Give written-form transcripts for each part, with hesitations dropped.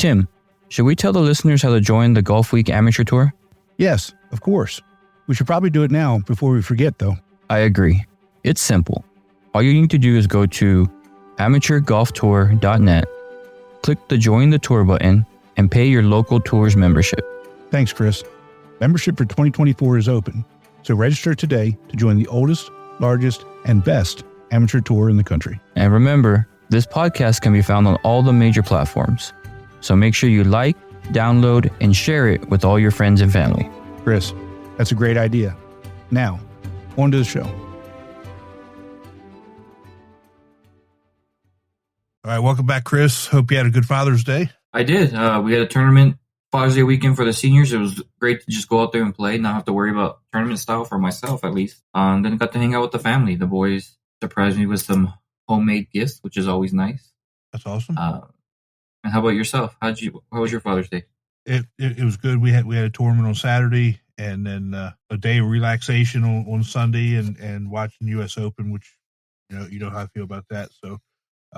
Tim, should we tell the listeners how to join the Golf Week Amateur Tour? Yes, of course. We should probably do it now before we forget, though. I agree. It's simple. All you need to do is go to amateurgolftour.net, click the Join the Tour button, and pay your local tour's membership. Thanks, Chris. Membership for 2024 is open, so register today to join the oldest, largest, and best amateur tour in the country. And remember, this podcast can be found on all the major platforms. So make sure you like, download, and share it with all your friends and family. Chris, that's a great idea. Now, on to the show. All right, welcome back, Chris. Hope you had a good Father's Day. I did. We had a tournament Father's Day weekend for the seniors. It was great to just go out there and play, not have to worry about tournament style for myself, at least. Then got to hang out with the family. The boys surprised me with some homemade gifts, which is always nice. That's awesome. And how about yourself? How was your Father's Day? It was good. We had a tournament on Saturday, and then a day of relaxation on Sunday, and watching U.S. Open, which you know how I feel about that. So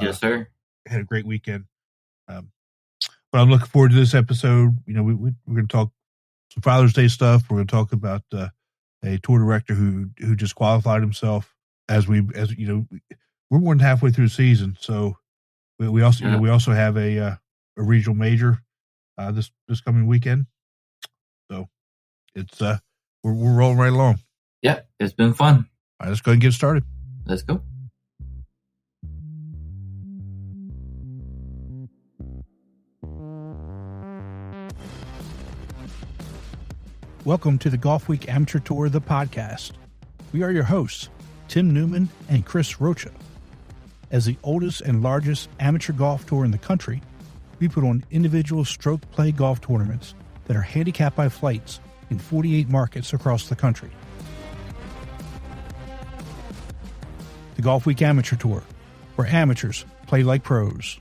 yes, sir. Had a great weekend. But I'm looking forward to this episode. We're going to talk some Father's Day stuff. We're going to talk about a tour director who just qualified himself. As we're more than halfway through the season, so we also have a regional major this coming weekend. So it's we're rolling right along. Yeah, it's been fun. All right, let's go ahead and get started. Let's go. Welcome to the Golf Week Amateur Tour, the podcast. We are your hosts, Tim Newman and Chris Rocha. As the oldest and largest amateur golf tour in the country, we put on individual stroke play golf tournaments that are handicapped by flights in 48 markets across the country. The Golf Week Amateur Tour, where amateurs play like pros.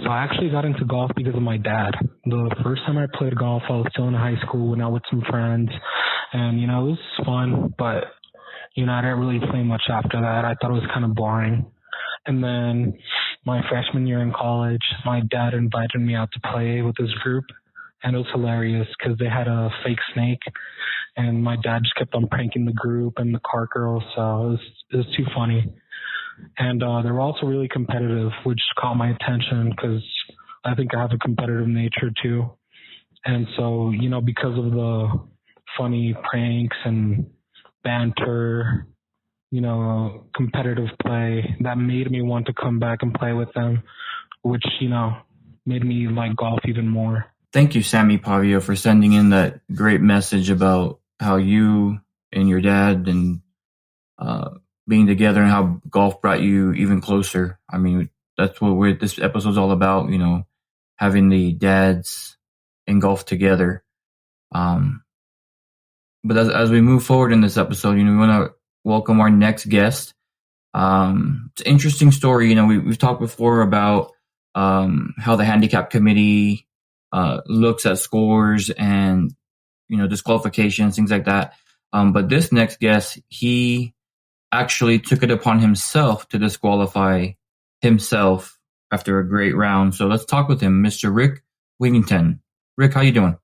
So I actually got into golf because of my dad. The first time I played golf, I was still in high school, went out with some friends, and, it was fun, but, I didn't really play much after that. I thought it was kind of boring. And then my freshman year in college, my dad invited me out to play with his group, and it was hilarious because they had a fake snake, and my dad just kept on pranking the group and the cart girl, so it was too funny. And they were also really competitive, which caught my attention because I think I have a competitive nature too. And so, because of the funny pranks and banter, competitive play, that made me want to come back and play with them, which, made me like golf even more. Thank you, Sammy Pavio, for sending in that great message about how you and your dad and being together and how golf brought you even closer. I mean, that's what this episode's all about, having the dads in golf together. But as we move forward in this episode, we want to welcome our next guest. It's an interesting story. We've talked before about how the handicap committee looks at scores and, disqualifications, things like that. But this next guest, he actually took it upon himself to disqualify himself after a great round. So let's talk with him, Mr. Rick Wiggington. Rick, how you doing?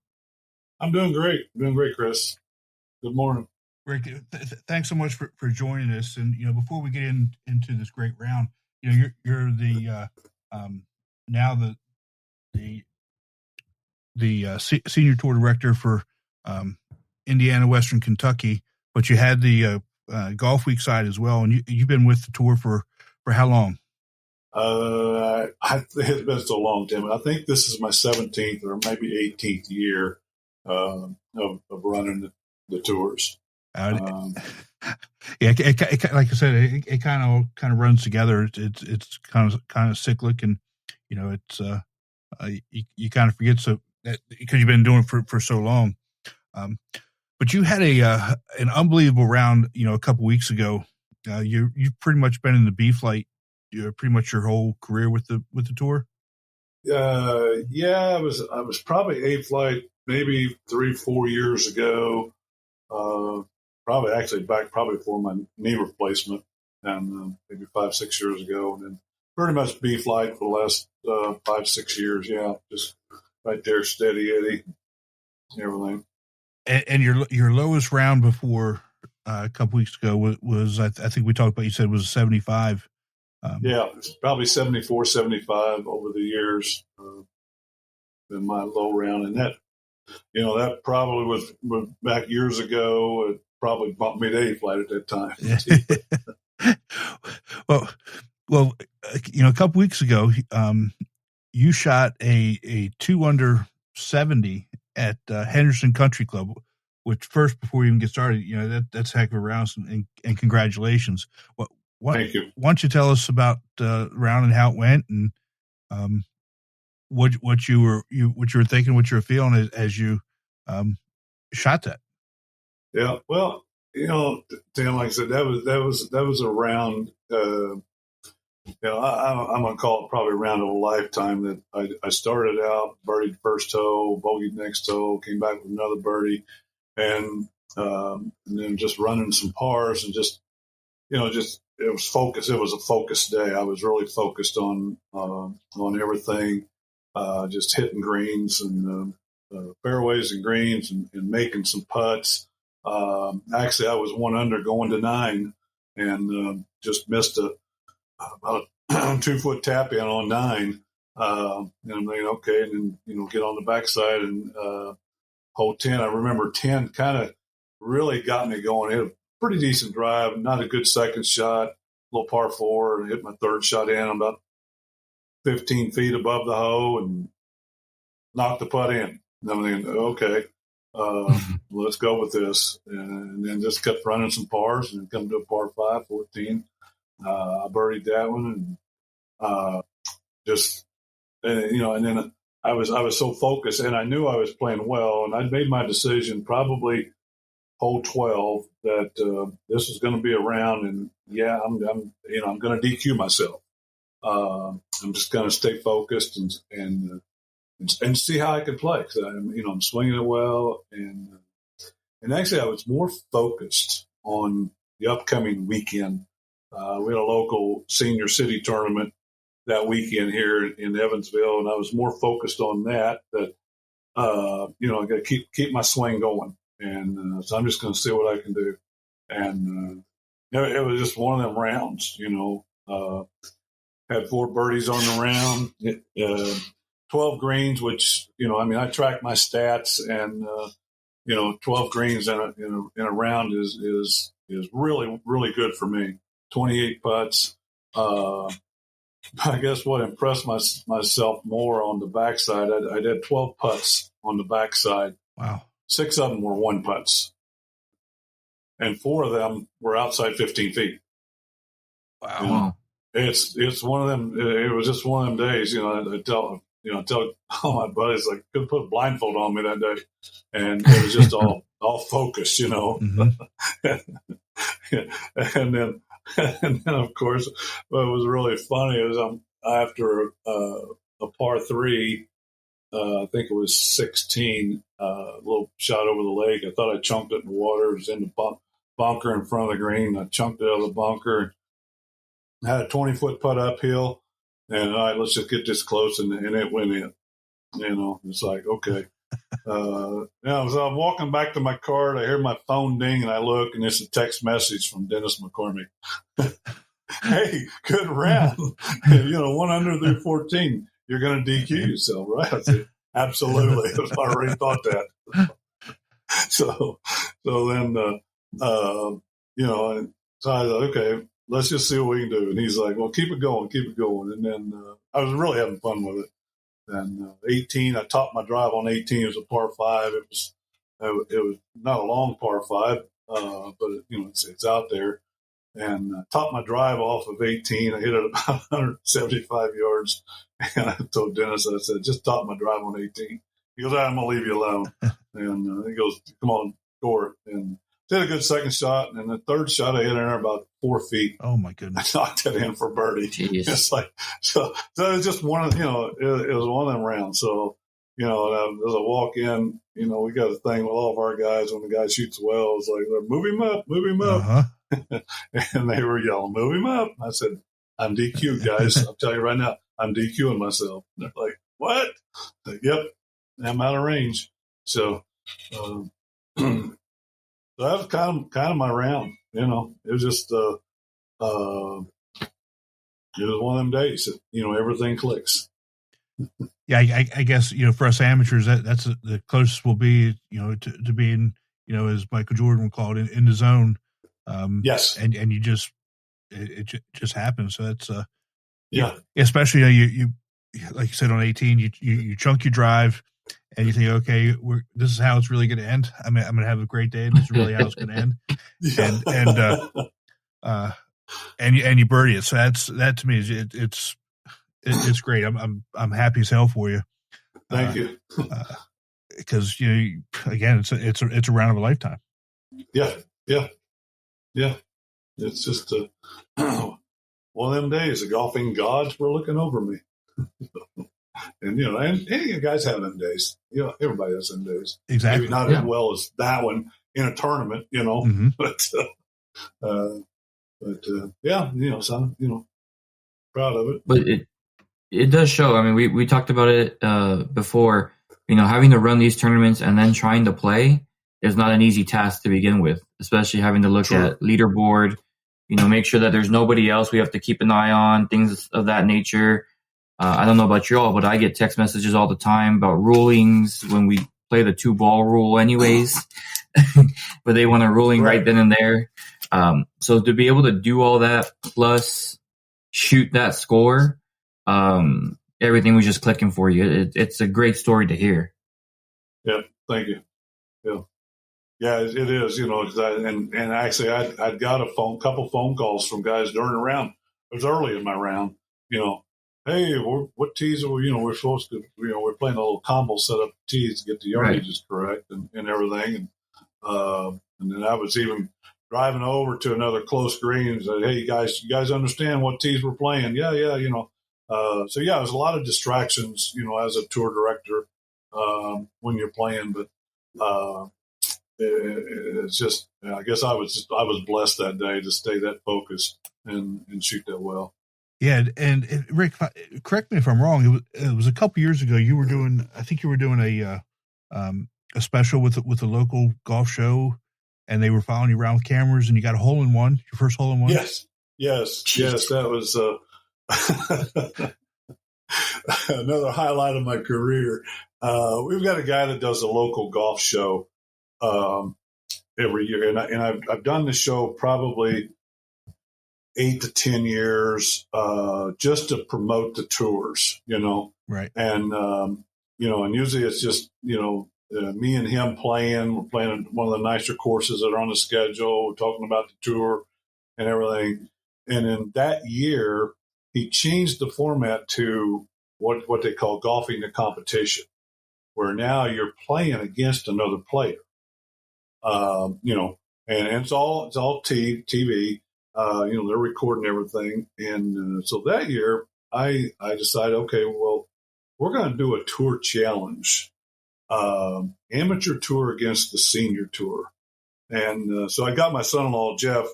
I'm doing great. Chris. Good morning. Rick, thanks so much for joining us. And, before we get into this great round, you're the now the senior tour director for Indiana, Western Kentucky, but you had the Golf Week side as well, and you've been with the tour for how long? It's been so long, Tim. I think this is my 17th or maybe 18th year of running the tours. Yeah, like I said, it kind of runs together. It's kind of cyclic, and it's you kind of forget so that because you've been doing it for so long. But But you had an unbelievable round, a couple weeks ago. You've pretty much been in the B flight, pretty much your whole career with the tour. Yeah, I was probably A flight maybe 3-4 years ago. Probably actually back for my knee replacement, and maybe 5-6 years ago, and then pretty much B flight for the last 5-6 years. Yeah, just right there, steady Eddie, everything. And your lowest round before a couple weeks ago was I think we talked about. You said it was a 75. Yeah, it's probably 74, 75 over the years. Been my low round, and that probably was back years ago. It probably bumped me to A flight at that time. well, a couple weeks ago, you shot a 2 under 70 at Henderson Country Club, which first, before we even get started, that's a heck of a round, and congratulations. Thank you. Why don't you tell us about the round and how it went, and what you were thinking, what you were feeling as you shot that? Yeah, well, Tim, like I said, that was a round. I'm gonna call it probably a round of a lifetime. That I started out, birdied first hole, bogeyed next hole, came back with another birdie, and then just running some pars, and just it was focused. It was a focused day. I was really focused on everything, just hitting greens and fairways and greens, and making some putts. Actually, I was 1 under going to 9, and just missed about a 2-foot tap in on 9. And I'm thinking, okay, and then get on the backside, and hole 10. I remember 10 kind of really got me going. Hit a pretty decent drive, not a good second shot, little par 4, and hit my third shot in about 15 feet above the hole, and knocked the putt in. And I'm thinking, okay, let's go with this. And then just kept running some pars, and come to a par 5, 14. I birdied that one, and and then I was so focused, and I knew I was playing well, and I'd made my decision probably hole 12 that this is going to be a round, and I'm going to DQ myself. I'm just going to stay focused and see how I can play, because I'm swinging it well, and actually I was more focused on the upcoming weekend. We had a local senior city tournament that weekend here in Evansville, and I was more focused on that. I got to keep my swing going, and so I'm just going to see what I can do. And it was just one of them rounds. Had 4 birdies on the round, 12 greens, which I track my stats, and 12 greens in a round is really, really good for me. 28 putts. I guess what impressed myself more on the backside, I did 12 putts on the backside. Wow. 6 of them were 1 putts, and 4 of them were outside 15 feet. Wow. It's one of them. It was just one of them days. I tell all my buddies, like, could put a blindfold on me that day, and it was just all focused, Mm-hmm. And then of course, what was really funny is after a par 3, I think it was 16, a little shot over the lake. I thought I chunked it in the water. It was in the bunker in front of the green. I chunked it out of the bunker. I had a 20-foot putt uphill, and all right, let's just get this close, and it went in. It's like, okay. So I'm walking back to my car, I hear my phone ding, and I look, and it's a text message from Dennis McCormick. Hey, good round. 1 under through 14. You're going to DQ yourself, right? I said, absolutely. I already thought that. So then, so I thought, okay, let's just see what we can do. And he's like, well, keep it going. And then I was really having fun with it. And 18, I topped my drive on 18. It was a par 5. It was not a long par 5, but it's out there. And I topped my drive off of 18. I hit it about 175 yards. And I told Dennis, I said, just top my drive on 18. He goes, I'm going to leave you alone. And he goes, come on, score it. And did a good second shot, and the third shot I hit in there about 4 feet. Oh my goodness! I knocked it in for birdie. Jeez. It's like so it was just one of it was one of them rounds. So as I walk in, we got a thing with all of our guys when the guy shoots well. It's like, move him up. Uh-huh. And they were yelling, move him up. I said, I'm DQ, guys. I'll tell you right now, I'm DQing myself. And they're like, what? Like, yep, I'm out of range. So, so that was kind of my round. It was just it was one of them days that everything clicks. Yeah, I guess for us amateurs, that's the closest we'll be, to being, as Michael Jordan would call it, in the zone. Yes, and you just it just happens. So that's yeah, especially you like you said on 18, you chunk your drive, and you think, okay, this is how it's really going to end. I'm going to have a great day, and this is really how it's going to end. Yeah. And you birdie it. So that to me is it's great. I'm happy as hell for you. Thank you. Because again, it's a round of a lifetime. Yeah. It's just one of them days. The golfing gods were looking over me, and and guys have them days. Everybody has them days. Exactly. Maybe not as well as that one in a tournament. Mm-hmm. But yeah, so proud of it. But it does show. I mean, we talked about it before. Having to run these tournaments and then trying to play is not an easy task to begin with, especially having to look at leaderboard, make sure that there's nobody else we have to keep an eye on, things of that nature. I don't know about you all, but I get text messages all the time about rulings when we play the 2-ball rule anyways, but they want a ruling right then and there. So to be able to do all that plus shoot that score, everything was just clicking for you. It's a great story to hear. Yeah, thank you. Yeah, it is. And actually, I'd got a couple phone calls from guys during the round. It was early in my round. Hey, what tees are we? We're supposed to. We're playing a little combo setup tees to get the yardages correct and everything. And then I was even driving over to another close green and said, "Hey, you guys understand what tees we're playing?" Yeah. So yeah, there's a lot of distractions, as a tour director when you're playing, but it's just, I guess I was blessed that day to stay that focused and shoot that well. Yeah, and Rick, correct me if I'm wrong. It was a couple years ago. I think you were doing a special with a local golf show, and they were following you around with cameras, and you got a hole in one. Your first hole in one. Yes. That was another highlight of my career. We've got a guy that does a local golf show every year, and I've done the show probably 8 to 10 years just to promote the tours, Right. And and usually it's just me and him playing. We're playing one of the nicer courses that are on the schedule. We're talking about the tour and everything. And in that year, he changed the format to what they call golfing the competition, where now you're playing against another player. And it's all TV. They're recording everything. And so that year, I decided, okay, well, we're going to do a tour challenge, amateur tour against the senior tour. And so I got my son-in-law, Jeff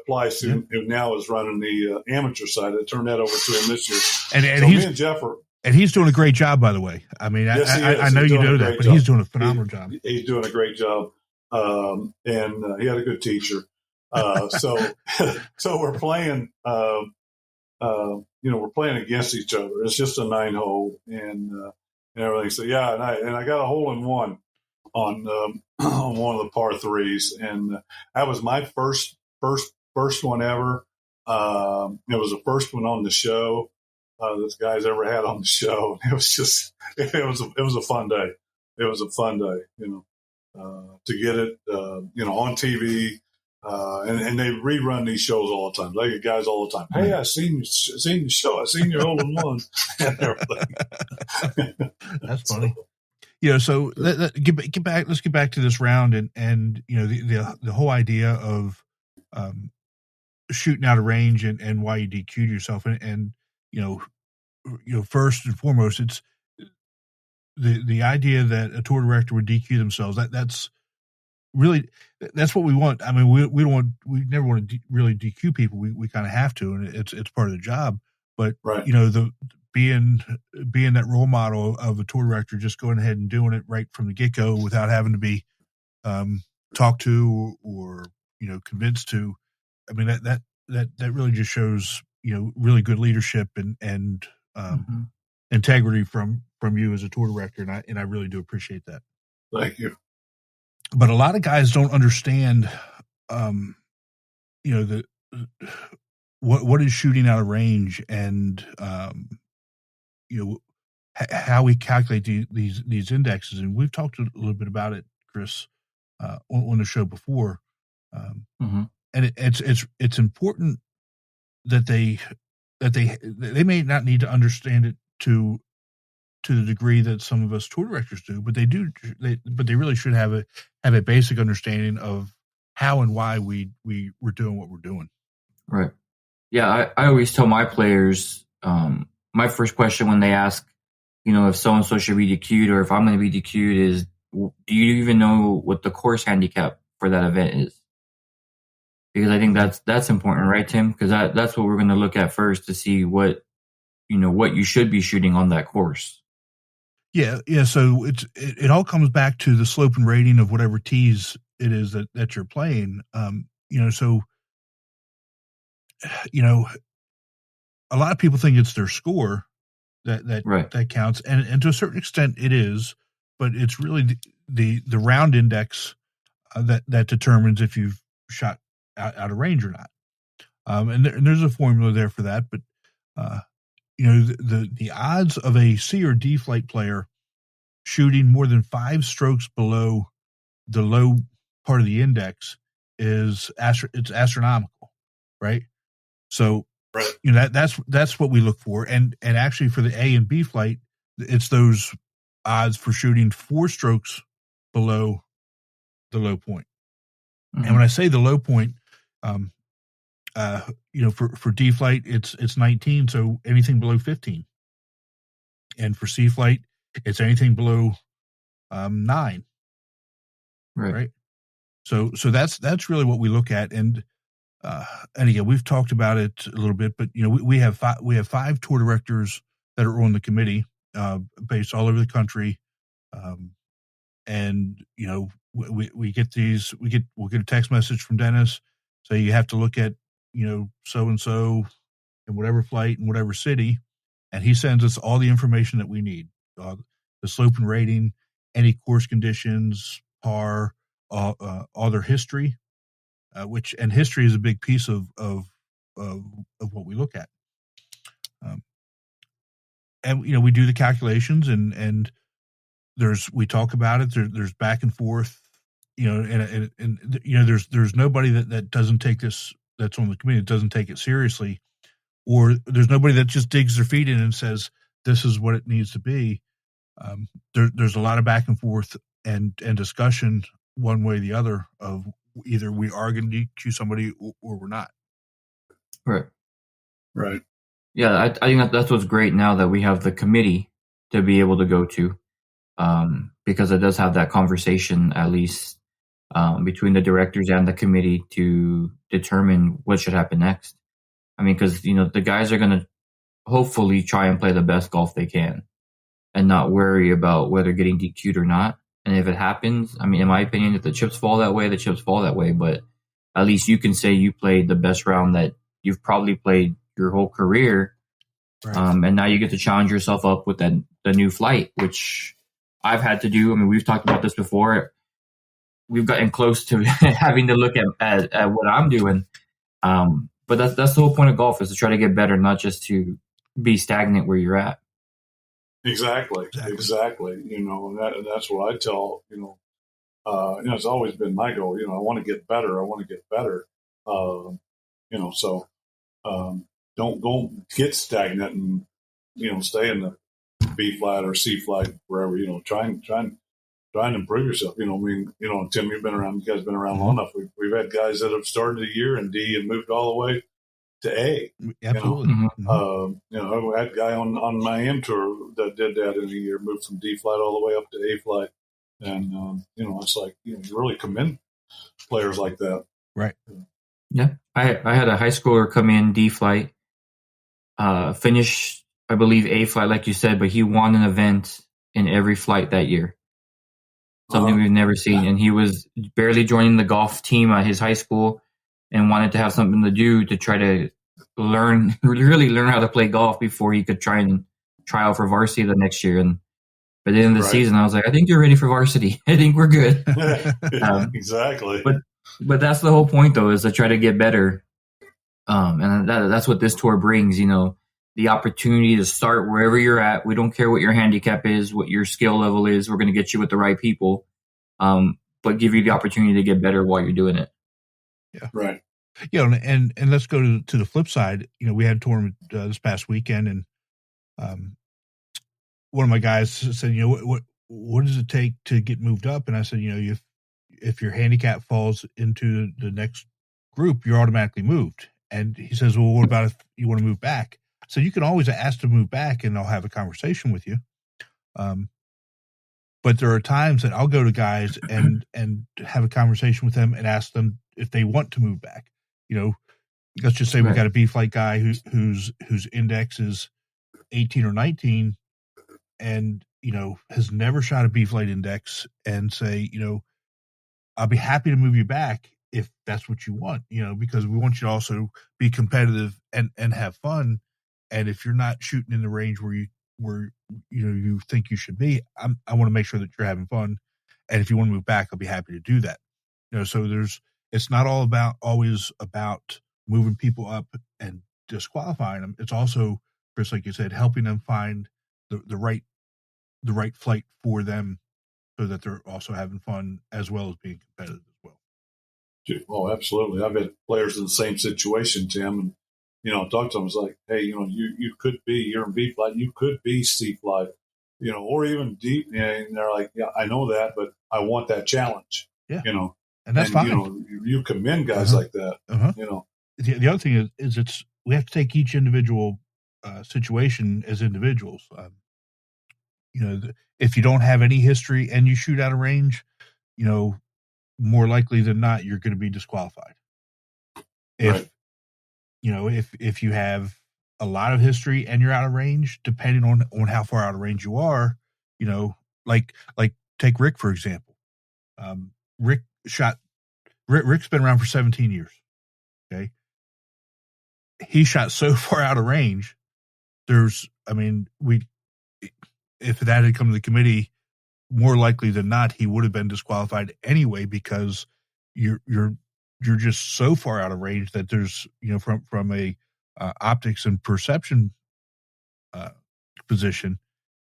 Pleiss, who now is running the amateur side. I turned that over to him this year. And so me and Jeff are. And he's doing a great job, by the way. I mean, yes, I know you know that, but he's doing a phenomenal job. He's doing a great job. And he had a good teacher. So we're playing, we're playing against each other. It's just a 9-hole and everything. So yeah, and I got a hole in one on one of the par threes, and that was my first one ever. It was the first one on the show this guy's ever had on the show. It was a fun day. It was a fun day, to get it, on TV. And they rerun these shows all the time. They get guys all the time. Hey, I seen the show. I seen your hole in one and everything. That's funny. So get back. Let's get back to this round and the whole idea of shooting out of range and why you DQ'd yourself and first and foremost, it's the idea that a tour director would DQ themselves. That's what we want. I mean, we never want to really DQ people. We kind of have to, and it's part of the job. But right. Being that role model of a tour director, just going ahead and doing it right from the get go without having to be talked to or convinced to. I mean that really just shows really good leadership and integrity from you as a tour director, and I really do appreciate that. Thank you. But a lot of guys don't understand, what is shooting out of range and how we calculate these indexes, and we've talked a little bit about it, Chris, on the show before, and it's important that they may not need to understand it to the degree that some of us tour directors do, but they really should have a basic understanding of how and why we're doing what we're doing. Right. Yeah, I always tell my players, my first question when they ask, if so-and-so should be DQ'd or if I'm going to be DQ'd is, do you even know what the course handicap for that event is? Because I think that's important, right, Tim? Because that's what we're going to look at first to see what you should be shooting on that course. Yeah. So it all comes back to the slope and rating of whatever tees it is that you're playing. So a lot of people think it's their score that counts, and to a certain extent it is, but it's really the round index that determines if you've shot out of range or not. And there's a formula there for that, but the odds of a C or D flight player shooting more than 5 strokes below the low part of the index is astronomical, right? So that's what we look for, and actually for the A and B flight, it's those odds for shooting 4 strokes below the low point. Mm-hmm. And when I say the low point, for D flight, it's 19, so anything below 15. And for C flight, it's anything below 9. Right. So that's really what we look at, and again, we've talked about it a little bit, but we have 5 tour directors that are on the committee, based all over the country, and we get we'll get a text message from Dennis. So you have to look at, so and so in whatever flight in whatever city, and he sends us all the information that we need, the slope and rating, any course conditions, par, all their history, and history is a big piece of what we look at. And we do the calculations, and we talk about it. There's back and forth, and there's nobody that doesn't take this, that's on the committee, that doesn't take it seriously, or there's nobody that just digs their feet in and says this is what it needs to be. There's a lot of back and forth and discussion one way or the other of either we are going to DQ somebody or we're not. Right. Yeah, I think that's what's great now that we have the committee to be able to go to, because it does have that conversation at least between the directors and the committee to determine what should happen next. I mean, because the guys are going to hopefully try and play the best golf they can and not worry about whether getting DQ'd or not. And if it happens, I mean, in my opinion, if the chips fall that way, the chips fall that way. But at least you can say you played the best round that you've probably played your whole career. Right. And now you get to challenge yourself up with the new flight, which I've had to do. I mean, we've talked about this before. We've gotten close to having to look at what I'm doing. But that's the whole point of golf, is to try to get better, not just to be stagnant where you're at. Exactly. And that's what I tell, it's always been my goal. I want to get better. So don't get stagnant and, stay in the B flat or C flat, wherever, trying to improve yourself. Tim, you guys have been around long enough. We've had guys that have started a year in D and moved all the way to A. Absolutely. I had a guy on my AM tour that did that in a year, moved from D flat all the way up to A flat. And, it's like, you really commend players like that. Right. Yeah. I had a high schooler come in D flight, finish, I believe, A flight, like you said, but he won an event in every flight that year. Something we've never seen. And he was barely joining the golf team at his high school and wanted to have something to do to try to really learn how to play golf before he could try out for varsity the next year. And by the end of the season, I was like, I think you're ready for varsity. I think we're good. Exactly. But that's the whole point, though, is to try to get better. And that's what this tour brings, the opportunity to start wherever you're at. We don't care what your handicap is, what your skill level is. We're going to get you with the right people, but give you the opportunity to get better while you're doing it. Yeah. Right. And let's go to the flip side. We had a tournament this past weekend, and one of my guys said, what does it take to get moved up? And I said, if your handicap falls into the next group, you're automatically moved. And he says, well, what about if you want to move back? So you can always ask to move back, and I'll have a conversation with you. But there are times that I'll go to guys and have a conversation with them and ask them if they want to move back. Let's just say we've got a B flight guy whose index is 18 or 19, and has never shot a B flight index, and say, I'll be happy to move you back if that's what you want. Because we want you to also be competitive and have fun. And if you're not shooting in the range where you think you should be, I want to make sure that you're having fun. And if you want to move back, I'll be happy to do that. So it's not always about moving people up and disqualifying them. It's also, Chris, like you said, helping them find the right flight for them, so that they're also having fun as well as being competitive as well. Oh, absolutely. I've had players in the same situation, Tim, and talk to them. It's like, hey, you could be, you're in B flight, you could be C flight, or even D. And they're like, yeah, I know that, but I want that challenge. Yeah. And that's fine. You commend guys like that. The other thing is we have to take each individual situation as individuals. If you don't have any history and you shoot out of range, more likely than not, you're going to be disqualified. If you have a lot of history and you're out of range, depending on how far out of range you are, like take Rick, for example. Rick's been around for 17 years. Okay. He shot so far out of range. If that had come to the committee, more likely than not, he would have been disqualified anyway, because you're just so far out of range that there's, from a optics and perception position,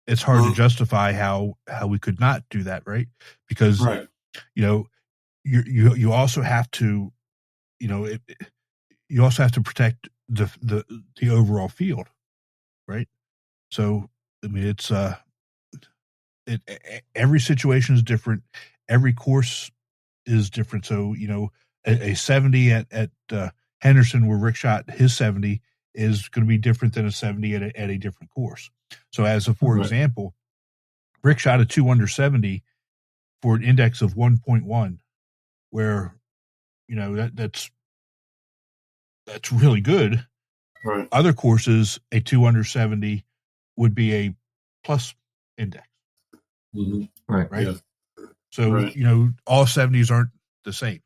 it's hard to justify how we could not do that, right? Because you also have to, you also have to protect the overall field, right? So it's every situation is different. Every course is different. So, a 70 at Henderson, where Rick shot his 70, is going to be different than a 70 at a different course. So for example, Rick shot a 2 under 70 for an index of 1.1, where, that's really good. Right. Other courses, a 2 under 70 would be a plus index. Mm-hmm. Right. Yeah. So, all 70s aren't the same.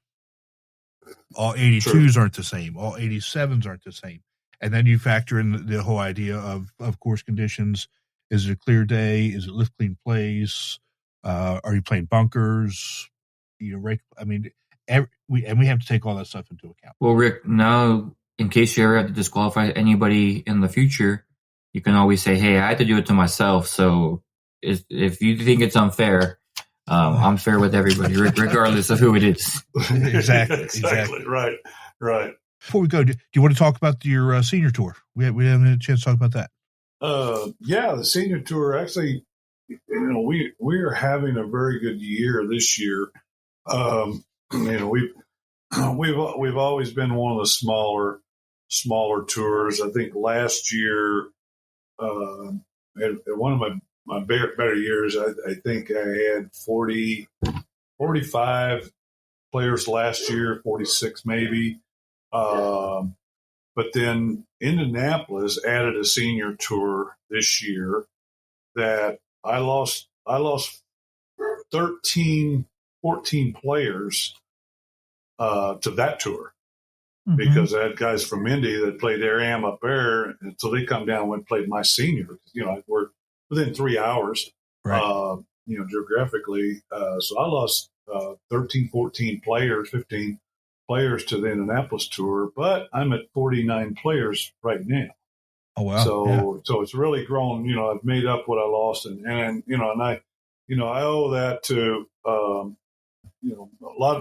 All 82s aren't the same. All 87s aren't the same. And then you factor in the whole idea of course conditions. Is it a clear day? Is it lift clean plays? Are you playing bunkers? We have to take all that stuff into account. Well, Rick, now, in case you ever have to disqualify anybody in the future, you can always say, hey, I had to do it to myself. So if you think it's unfair, I'm fair with everybody, regardless of who it is. Exactly. Right. Before we go, do you want to talk about your senior tour? We haven't had a chance to talk about that. Yeah, the senior tour actually, we're having a very good year this year. We've always been one of the smaller tours. I think last year, at one of my better years, I think I had 45 players last year, 46 maybe. But then Indianapolis added a senior tour this year that I lost 13, 14 players to that tour. Mm-hmm. Because I had guys from Indy that played Air Am up there, and so they come down and went and played my senior. We're within 3 hours, right. Geographically. So I lost 13, 14 players, 15 players to the Indianapolis tour, but I'm at 49 players right now. Oh wow! So it's really grown. I've made up what I lost, and I owe that to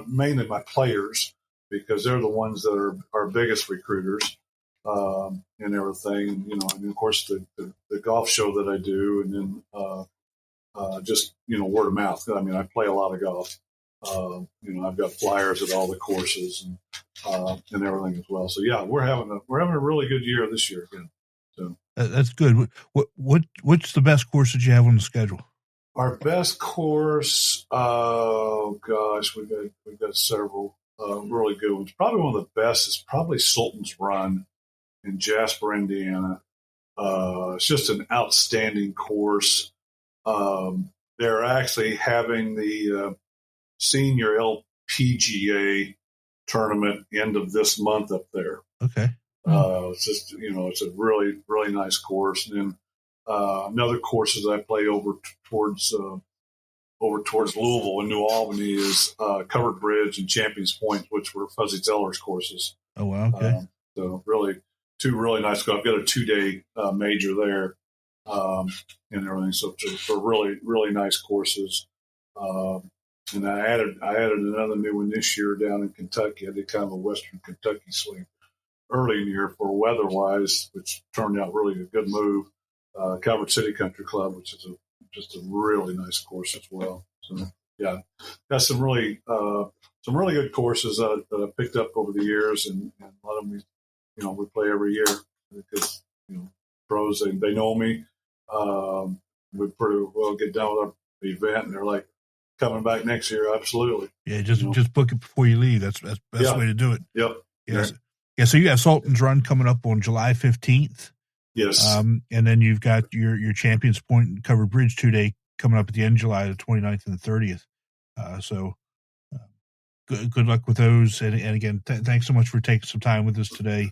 mainly my players, because they're the ones that are our biggest recruiters and everything. And of course the golf show that I do, and then just word of mouth. I mean, I play a lot of golf. I've got flyers at all the courses and everything as well. So yeah, we're having a really good year this year again. So that's good. What's the best course that you have on the schedule? Our best course, oh gosh, we've got several really good ones. Probably one of the best is probably Sultan's Run in Jasper, Indiana. It's just an outstanding course. They're actually having the senior LPGA tournament end of this month up there. Okay. It's just, it's a really, really nice course. And then another courses I play over towards Louisville and New Albany is Covered Bridge and Champions Point, which were Fuzzy Zeller's courses. Oh, wow. Okay. So really, two really nice. I've got a 2-day major there and everything. So for really, really nice courses. And I added another new one this year down in Kentucky. I did kind of a Western Kentucky swing early in the year for weather-wise, which turned out really a good move. Calvert City Country Club, which is just a really nice course as well. So yeah, got some really good courses that I picked up over the years, and a lot of them, we play every year because pros they know me. We pretty well get done with our event, and they're like, coming back next year, absolutely. Yeah, just book it before you leave. That's the best way to do it. Yep. Yes. Right. Yeah. So you have Sultan's Run coming up on July 15th. Yes. And then you've got your Champions Point and Covered Bridge 2-day coming up at the end of July, the 29th and the 30th. So good luck with those. And again, thanks so much for taking some time with us today.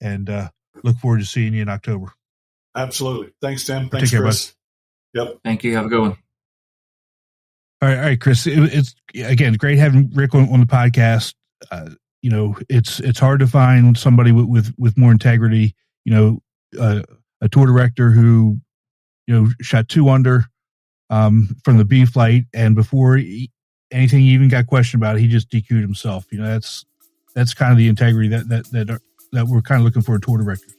And look forward to seeing you in October. Absolutely. Thanks, Tim. Thanks, Chris. Yep. Thank you. Have a good one. All right, Chris. It's again great having Rick on the podcast. It's hard to find somebody with more integrity. A tour director who shot 2 under from the B flight, and before anything he even got questioned about, he just DQ'd himself. That's kind of the integrity that we're kind of looking for in tour directors.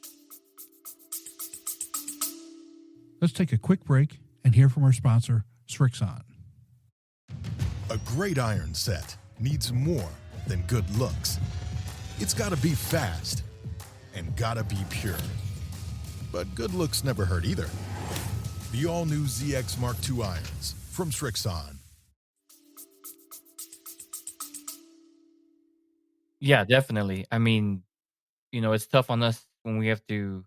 Let's take a quick break and hear from our sponsor, Srixon. A great iron set needs more than good looks. It's got to be fast and got to be pure. But good looks never hurt either. The all-new ZX Mark II irons from Srixon. Yeah, definitely. I mean, it's tough on us when we have to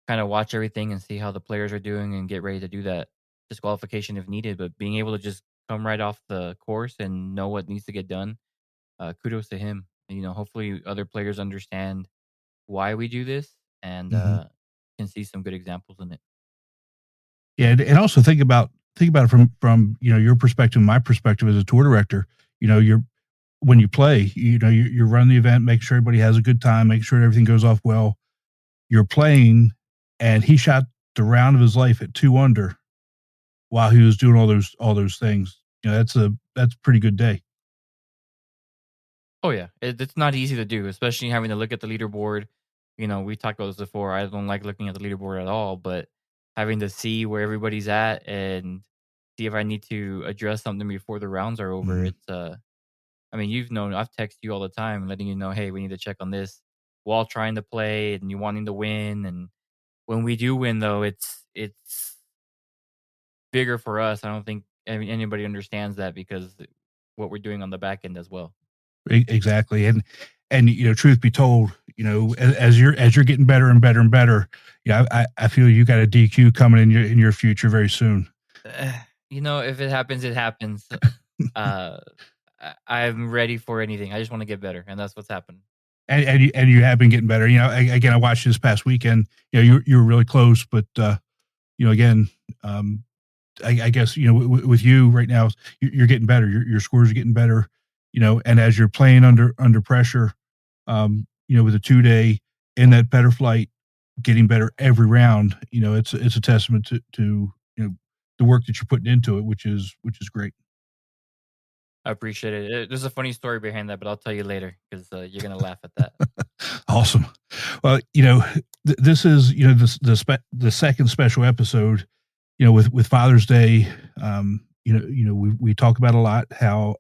kind of watch everything and see how the players are doing and get ready to do that disqualification if needed. But being able to just come right off the course and know what needs to get done, kudos to him. Hopefully other players understand why we do this and can see some good examples in it. Yeah, and also think about it from your perspective, my perspective as a tour director. When you play, you're running the event, make sure everybody has a good time, make sure everything goes off well. You're playing, and he shot the round of his life at 2 under while he was doing all those things. That's a pretty good day. Oh yeah, it's not easy to do, especially having to look at the leaderboard. We talked about this before. I don't like looking at the leaderboard at all, but having to see where everybody's at and see if I need to address something before the rounds are over. Mhm. It's I mean, you've known I've texted you all the time, letting you know, hey, we need to check on this while trying to play and you wanting to win. And when we do win, though, it's bigger for us. I don't think anybody understands that because what we're doing on the back end as well. Exactly. And truth be told, as you're getting better and better and better, I feel you got a DQ coming in your future very soon. If it happens, it happens. I'm ready for anything. I just want to get better, and that's what's happened. And you have been getting better. Again, I watched this past weekend. You were really close, but again, I guess with you right now, you're getting better. Your scores are getting better. And as you're playing under pressure, with a 2-day in that better flight, getting better every round, it's a testament to the work that you're putting into it, which is great. I appreciate it. There's a funny story behind that, but I'll tell you later because you're gonna laugh at that. Awesome. Well, this is the second special episode. With Father's Day, we talk about a lot how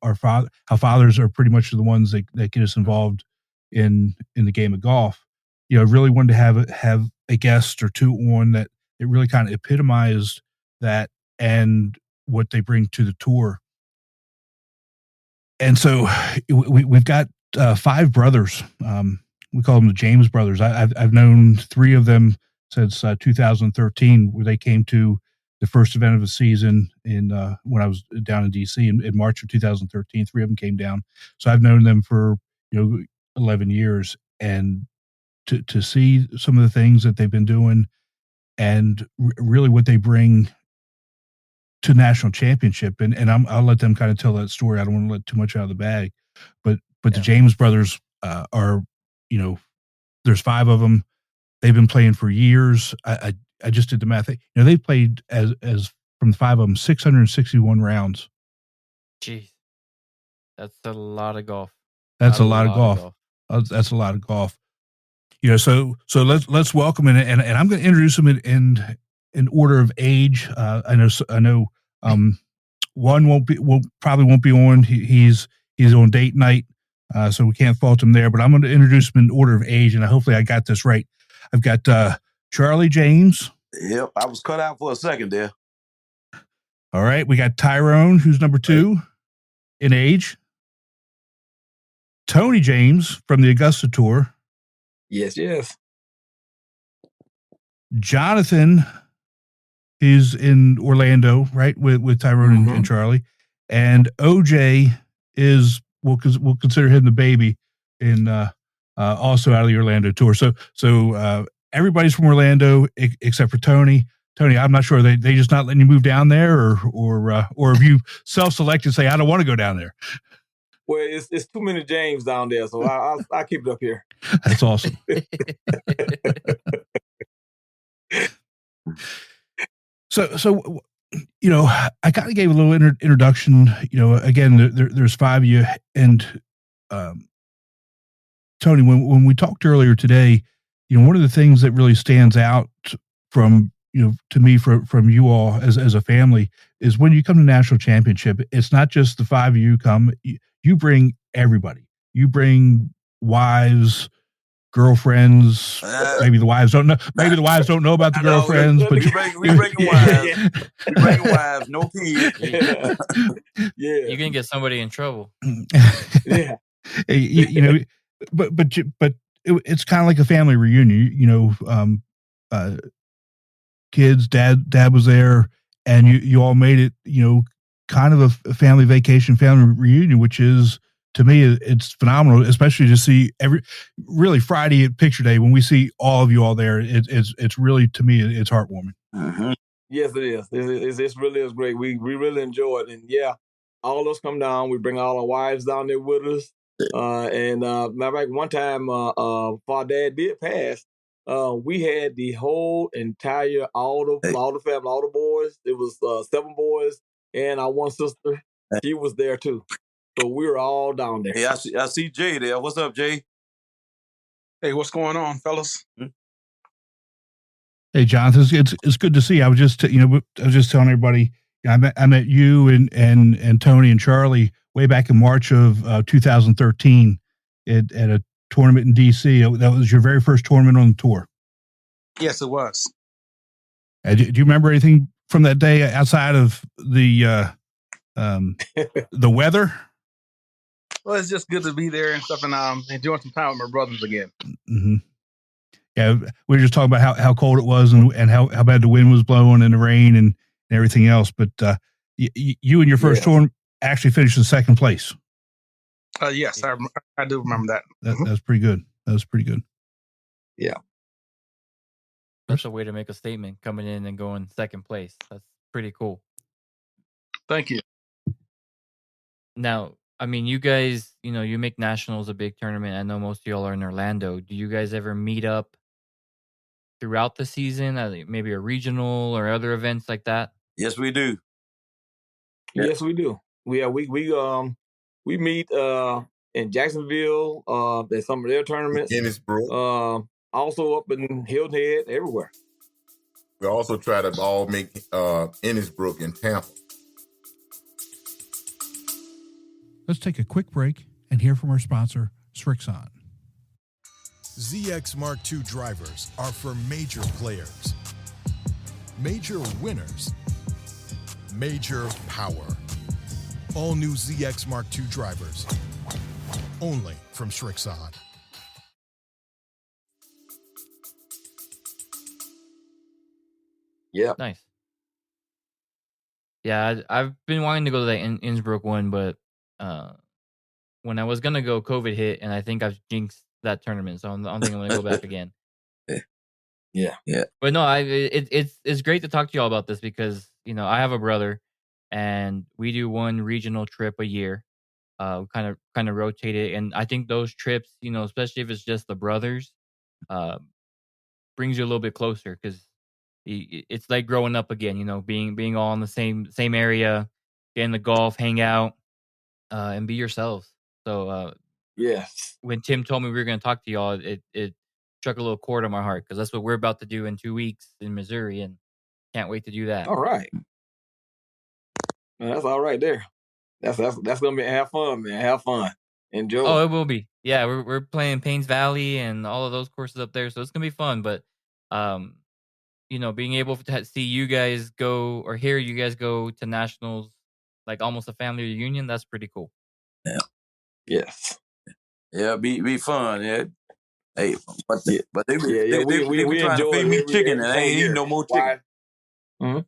fathers are pretty much the ones that get us involved in the game of golf. I really wanted to have a guest or two on that it really kind of epitomized that and what they bring to the tour. And so we've got 5 brothers. We call them the James brothers. I've known 3 of them since 2013, where they came to the first event of the season when I was down in DC in March of 2013. 3 of them came down. So I've known them for 11 years, and to see some of the things that they've been doing and really what they bring to national championship, and I'll let them kind of tell that story. I don't want to let too much out of the bag, but the James brothers are, there's 5 of them. They've been playing for years. I just did the math. They've played as from the 5 of them 661 rounds. Jeez, that's a lot of golf. That's a lot of golf. That's a lot of golf. So let's welcome and I'm going to introduce them in order of age. I know. One probably won't be on. He's on date night, so we can't fault him there. But I'm going to introduce him in order of age, and hopefully I got this right. I've got Charlie James. Yep, I was cut out for a second there. All right, we got Tyrone, who's number 2 in age. Tony James from the Augusta Tour. Yes. Jonathan, he's in Orlando, right, with Tyrone and Charlie. And OJ is we'll consider him the baby in also out of the Orlando Tour. So everybody's from Orlando except for Tony. Tony, I'm not sure they just not letting you move down there, or have you self-selected, say I don't want to go down there? Well, it's too many James down there, so I'll keep it up here. That's awesome. So I kind of gave a little introduction. Again, there's 5 of you, and Tony, when we talked earlier today, one of the things that really stands out from to me from you all as a family is when you come to national championship, it's not just the 5 of you come. You bring everybody. You bring wives, girlfriends. Maybe the wives don't know. Maybe the wives don't know about the girlfriends. But we bring wives. We bring wives. No kids. Yeah. You're gonna get somebody in trouble. Yeah. But it's kind of like a family reunion. Kids, dad was there, and you all made it. Kind of a family vacation, family reunion, which is, to me, it's phenomenal, especially to see really Friday at Picture Day when we see all of you all there. It's really, to me, it's heartwarming. Mm-hmm. Yes, it is. It really is great. We really enjoy it, and all of us come down. We bring all our wives down there with us. And matter of fact, one time, our dad did pass. We had the whole entire all the family, all the boys. It was 7 boys. And our one sister, she was there too. So we were all down there. Hey, I see Jay there. What's up, Jay? Hey, what's going on, fellas? Hey, Jonathan, it's good to see you. I was just telling everybody, I met you and Tony and Charlie way back in March of 2013 at a tournament in DC. That was your very first tournament on the tour. Yes, it was. Do you remember anything from that day outside of the weather? Well, it's just good to be there and stuff, and enjoying some time with my brothers again. Mm-hmm. Yeah, we were just talking about how cold it was and how bad the wind was blowing and the rain and everything else. But you and your first tour actually finished in second place. Yes, I do remember that. That was pretty good. That was pretty good. Yeah. That's a way to make a statement, coming in and going second place. That's pretty cool. Thank you. Now, I mean, you guys, you make nationals a big tournament. I know most of y'all are in Orlando. Do you guys ever meet up throughout the season, maybe a regional or other events like that? Yes, we do. Yes, we do. We meet in Jacksonville at some of their tournaments. Innisbrook. Also up in Hilton Head, everywhere. We also try to all make Innisbrook and Tampa. Let's take a quick break and hear from our sponsor, Srixon. ZX Mark II drivers are for major players, major winners, major power. All new ZX Mark II drivers, only from Srixon. Yeah. Nice. Yeah, I've been wanting to go to the Innsbruck one, but when I was going to go, COVID hit, and I think I've jinxed that tournament, so I don't think I'm going to go back again. Yeah. But no, it's great to talk to y'all about this because, I have a brother, and we do one regional trip a year. Kind of rotate it, and I think those trips, especially if it's just the brothers, brings you a little bit closer because it's like growing up again. Being all in the same area, getting the golf, hang out, and be yourselves. So yes, when Tim told me we were going to talk to y'all, it struck a little chord on my heart because that's what we're about to do in 2 weeks in Missouri, and can't wait to do that. All right, man, that's all right there. That's gonna be have fun, man. Have fun, enjoy. Oh, it will be. Yeah, we're playing Paynes Valley and all of those courses up there, so it's gonna be fun. But being able to see you guys go or hear you guys go to nationals, like almost a family reunion, that's pretty cool. Yeah. Yes. Yeah, be fun. Yeah. Hey, but they we trying to feed me chicken and I ain't eating no more chicken. Mm-hmm.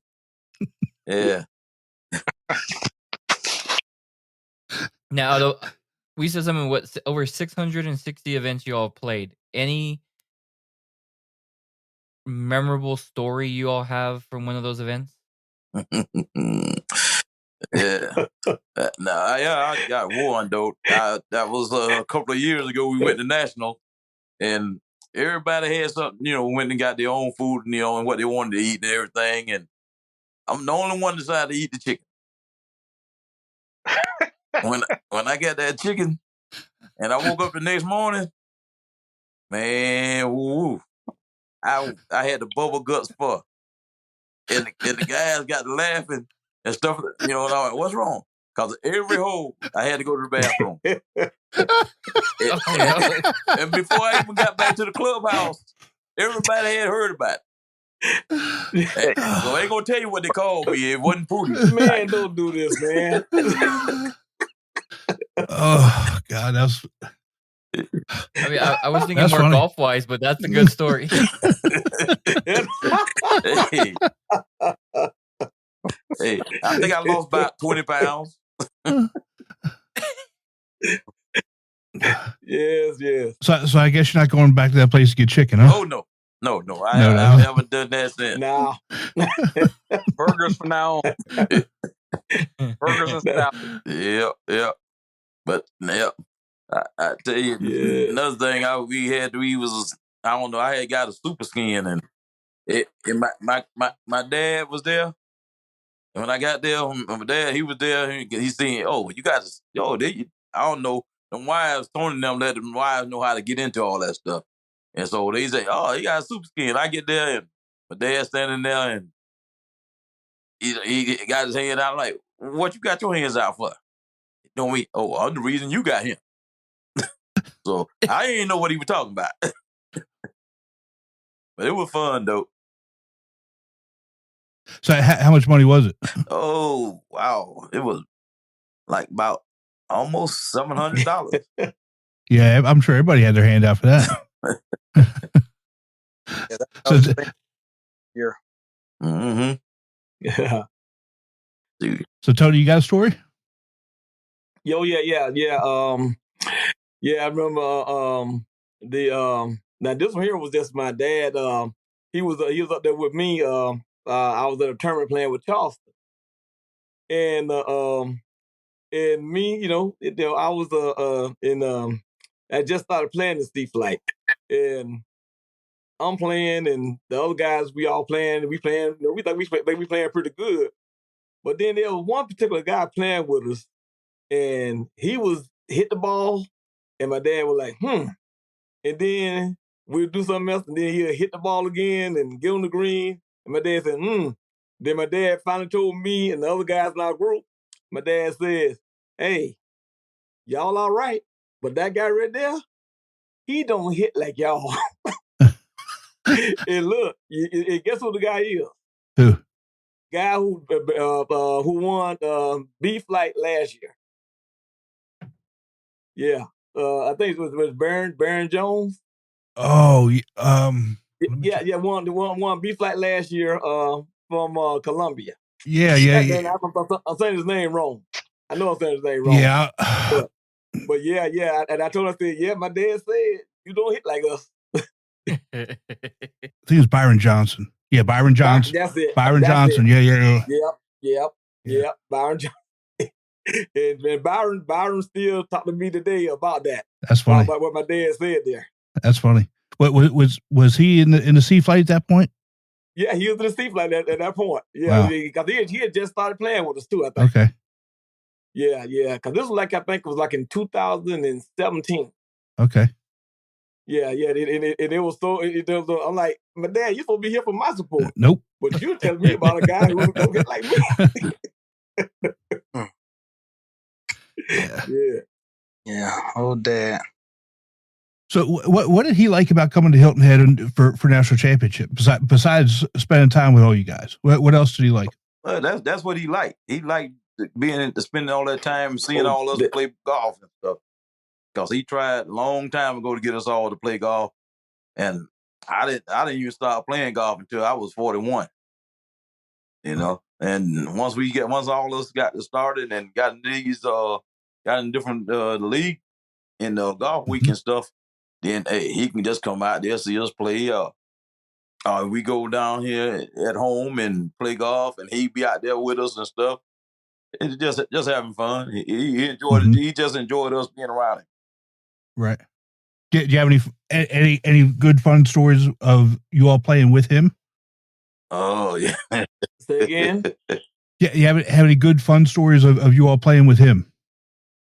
Yeah. Now, we said something. Over 660 events you all played. Any memorable story you all have from one of those events? Yeah. I got one though. That was a couple of years ago. We went to national, and everybody had something. Went and got their own food and what they wanted to eat and everything. And I'm the only one decided to eat the chicken. when I got that chicken, and I woke up the next morning, man, woo, I had the bubble guts for, and the guys got to laughing and stuff. And I went, what's wrong? Because every hole I had to go to the bathroom. And before I even got back to the clubhouse, everybody had heard about it. So I ain't gonna tell you what they called me. It wasn't foodie. Man, don't do this, man. Oh God, that's. I mean, I was thinking more golf wise, but that's a good story. Hey, I think I lost about 20 pounds. Yes. So I guess you're not going back to that place to get chicken, huh? Oh no. I haven't done that since. No. Burgers from now on. Burgers and stuff. Yeah. But I tell you, another thing I had got a super skin, and my dad was there. And when I got there, my dad, he was there. He saying, "Oh, you guys, I don't know. Them wives, Tony and them, let them wives know how to get into all that stuff." And so they say, "Oh, he got a super skin." I get there, and My dad standing there and he got his hand out like, what you got your hands out for? He told me, oh, I'm the reason you got him. So I didn't know what he was talking about. But it was fun, though. So how much money was it? Oh, wow. It was like about almost $700. Yeah, I'm sure everybody had their hand out for that. Yeah, that So was the thing here. Mm-hmm. Yeah. Dude. So Tony, you got a story? Yeah. Yeah, I remember now this one here was just my dad. He was up there with me. I was at a tournament playing with Charleston. And me, I was I just started playing the Sea Flight. And I'm playing and the other guys we all playing, we think we playing pretty good. But then there was one particular guy playing with us, and he was hit the ball, and my dad was like, and then we'll do something else, and then he'll hit the ball again and get on the green, and my dad said, Then my dad finally told me and the other guys in our group, my dad says, hey, y'all all right, but that guy right there, he don't hit like y'all. And look, guess who the guy is? Who? Guy who won B Flight last year. Yeah, I think it was Baron Jones. Oh, won B Flight last year from Columbia. Yeah. I'm saying his name wrong. I know I'm saying his name wrong. Yeah. But yeah, and I told him, I said, yeah, my dad said you don't hit like us. I think it was Byron Johnson. Yeah, Byron Johnson. That's it. Byron Johnson. It. Yep. Byron Johnson. and Byron still talked to me today about that. That's funny. About what my dad said there. That's funny. What was he in the Sea Flight at that point? Yeah, he was in the Sea Flight at that point. Yeah, because he had just started playing with us too, I think. Okay. Yeah, because this was I think it was in 2017. Okay. Yeah, and it was so. I'm like, my dad, you supposed to be here for my support. Nope. But you're telling me about a guy who was gonna hit like me. Yeah. Oh, Dad. So what did he like about coming to Hilton Head for national championship besides spending time with all you guys? What else did he like? Well, that's what he liked. He liked spending all that time seeing all us play golf and stuff. Because he tried a long time ago to get us all to play golf, and I didn't even start playing golf until I was 41. And once all of us got started and got in these got in different league in the golf week and stuff, then he can just come out there, see us play. We go down here at home and play golf, and he be out there with us and stuff. It's just having fun. He enjoyed it. He just enjoyed us being around him. Right. Do you have any good fun stories of you all playing with him? Oh yeah. Say again. Yeah, you have any good fun stories of you all playing with him?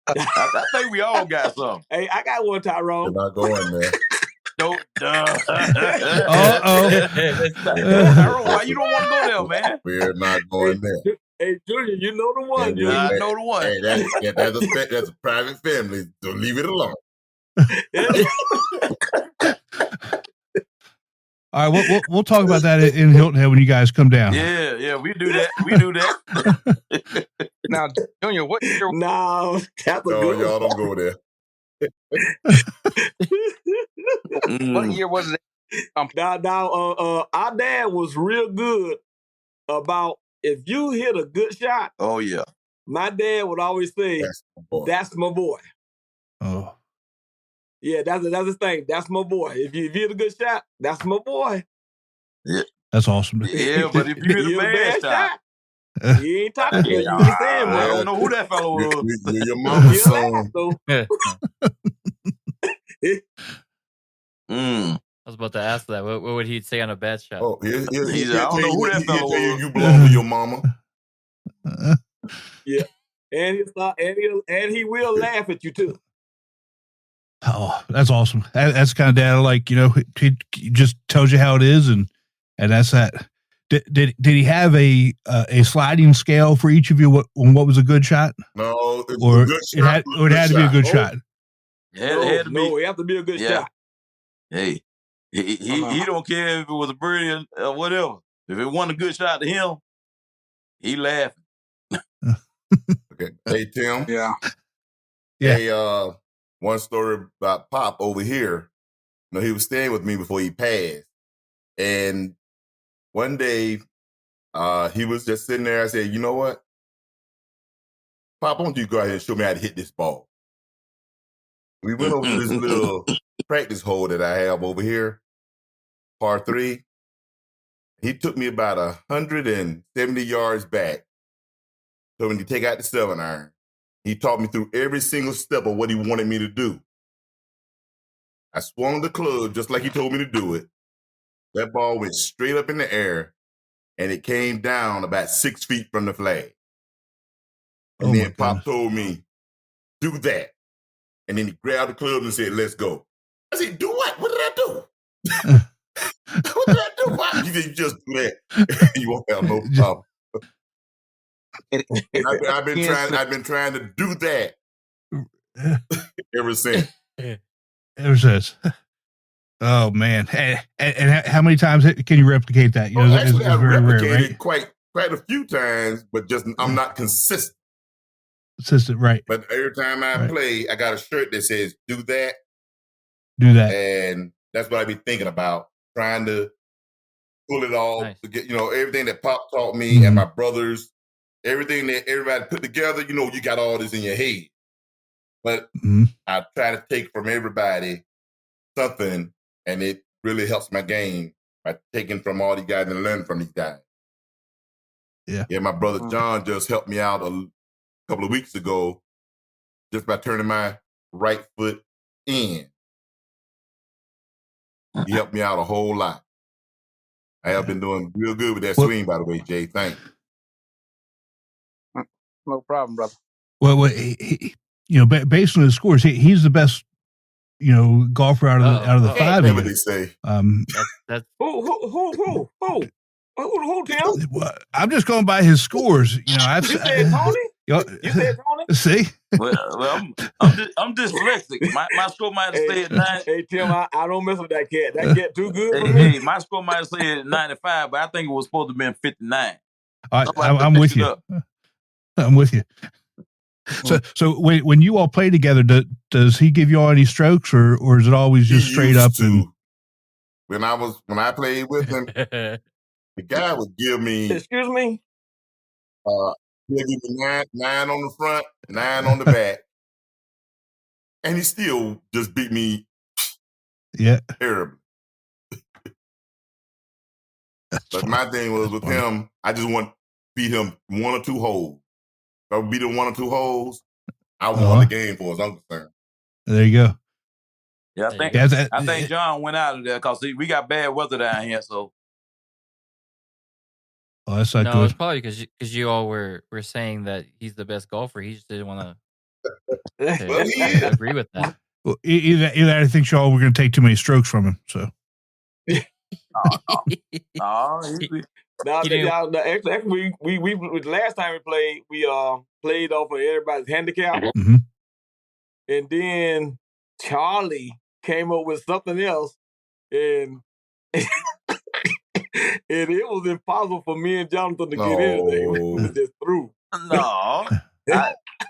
I think we all got some. Hey, I got one, Tyrone. You're not going there. Don't. Uh-oh. Why you don't want to go there, man? We're not going there. Hey, Junior, you know the one. Junior. I know the one. Hey, that's a private family. So leave it alone. All right, we'll talk about that in Hilton Head when you guys come down. Yeah, we do that. Now, Junior, what year? No, Y'all don't go there. What year was it? Now, our dad was real good about if you hit a good shot. Oh yeah. My dad would always say, "That's my boy." Oh. Yeah, that's his thing. That's my boy. If you hit a good shot, that's my boy. Yeah, that's awesome. Yeah, but if you hit a bad shot, he ain't talking to you. You ain't saying I don't know who that fellow was. You're your mama's son. I was about to ask that. What would he say on a bad shot? Oh, I don't know who that fellow was. You belong to your mama. Yeah, and he will laugh at you too. Oh, that's awesome. That's the kind of dad I like. He just tells you how it is, and And that's that. Did he have a sliding scale for each of you? What was a good shot? No, Or a good shot. It had to be a good shot. It have to be a good shot. Hey, he don't care if it was a birdie or whatever. If it wasn't a good shot to him, he laughing. Okay. Hey, Tim. Yeah. Hey, one story about Pop over here. You know, he was staying with me before he passed. And one day, he was just sitting there. I said, you know what? Pop, why don't you go ahead and show me how to hit this ball? We went over to this little practice hole that I have over here, par 3. He took me about 170 yards back. So when you take out the 7-iron, he taught me through every single step of what he wanted me to do. I swung the club just like he told me to do it. That ball went straight up in the air, and it came down about 6 feet from the flag. And then Pop told me, do that. And then he grabbed the club and said, let's go. I said, do what? What did I do? What did I do, Pop? He said, you just do that. You won't have no problem. I've been trying to do that ever since. Ever since. Oh man! And how many times can you replicate that? You know, actually, I've very replicated rare, right? quite a few times, but just I'm not consistent. Consistent, right? But every time I play, I got a shirt that says "Do that." Do that, and that's what I be thinking about, trying to pull it all to get, you know, everything that Pop taught me and my brothers. Everything that everybody put together, you know, you got all this in your head. But I try to take from everybody something, and it really helps my game by taking from all these guys and learning from these guys. Yeah, my brother John just helped me out a couple of weeks ago just by turning my right foot in. He helped me out a whole lot. I have been doing real good with that swing, by the way, Jay. Thanks. No problem, brother. Well, he, you know, based on his scores, he's the best, you know, golfer out of the five. That's what they say. That's Who, Tim? I'm just going by his scores. You know, You said Tony? You said Tony? See? Well, I'm dyslexic. My score might have stayed 9. Hey, Tim, I don't mess with that cat. That cat too good for me. Hey, my score might have stayed 95, but I think it was supposed to have been 59. I'm with you. I'm with you. So when you all play together, does he give you all any strokes, or is it always just straight up? When I played with him, the guy would give me. Excuse me. He'll give me 9 on the front, 9 on the back, and he still just beat me. Yeah, terribly. But my thing was with him, I just want to beat him 1 or 2 holes. If I beat him 1 or 2 holes, I won the game for as I'm concerned. There you go. Yeah, I think John went out of there because we got bad weather down here. So, that's not good. It's probably because you all were saying that he's the best golfer. He just didn't want to agree with that. Well, either I think y'all were going to take too many strokes from him. So, Actually, we last time we played off of everybody's handicap, and then Charlie came up with something else, and and it was impossible for me and Jonathan to get anything. We was just through. No,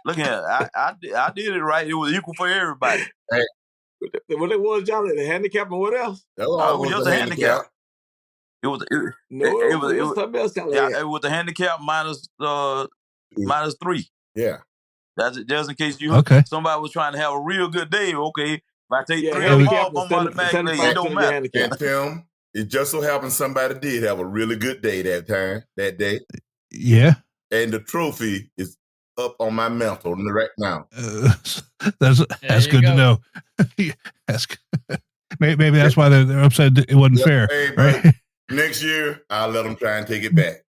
look here, I did it right. It was equal for everybody. Hey. What it was, Jonathan? The handicap and what else? It was just a handicap. It was something else. It was the handicap minus 3. Yeah. That's it. Just in case somebody was trying to have a real good day. Okay, if I take 3 of them off, I'm automatically. It don't matter. And Tim, it just so happens somebody did have a really good day that day. Yeah. And the trophy is up on my mantle right now. That's good to know. That's maybe that's why they're upset it wasn't fair. Hey, right? Next year, I'll let them try and take it back.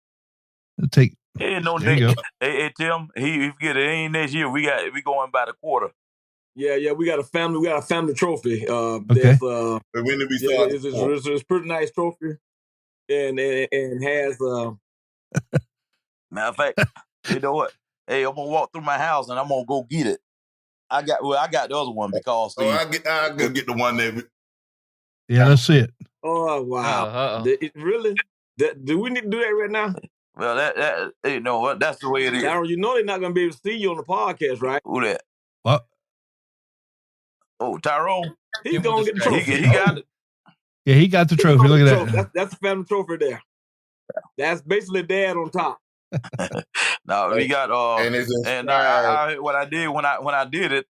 Hey, Tim. If it ain't next year, we going by the quarter. Yeah, we got a family trophy. Okay. When did we start? It's a pretty nice trophy. and has Matter of fact, you know what? Hey, I'm gonna walk through my house and I'm gonna go get it. I got the other one because I go get the one that. Yeah, let's see it. Oh wow! Really? Do we need to do that right now? Well, that you know what? That's the way it is. Tyrone, you know they're not gonna be able to see you on the podcast, right? Who that? What? Oh, Tyrone. He's gonna get the trophy. He got it. Yeah, he got the trophy. Look at that. That's a family trophy there. That's basically dad on top. No, we got and what I did when I did it,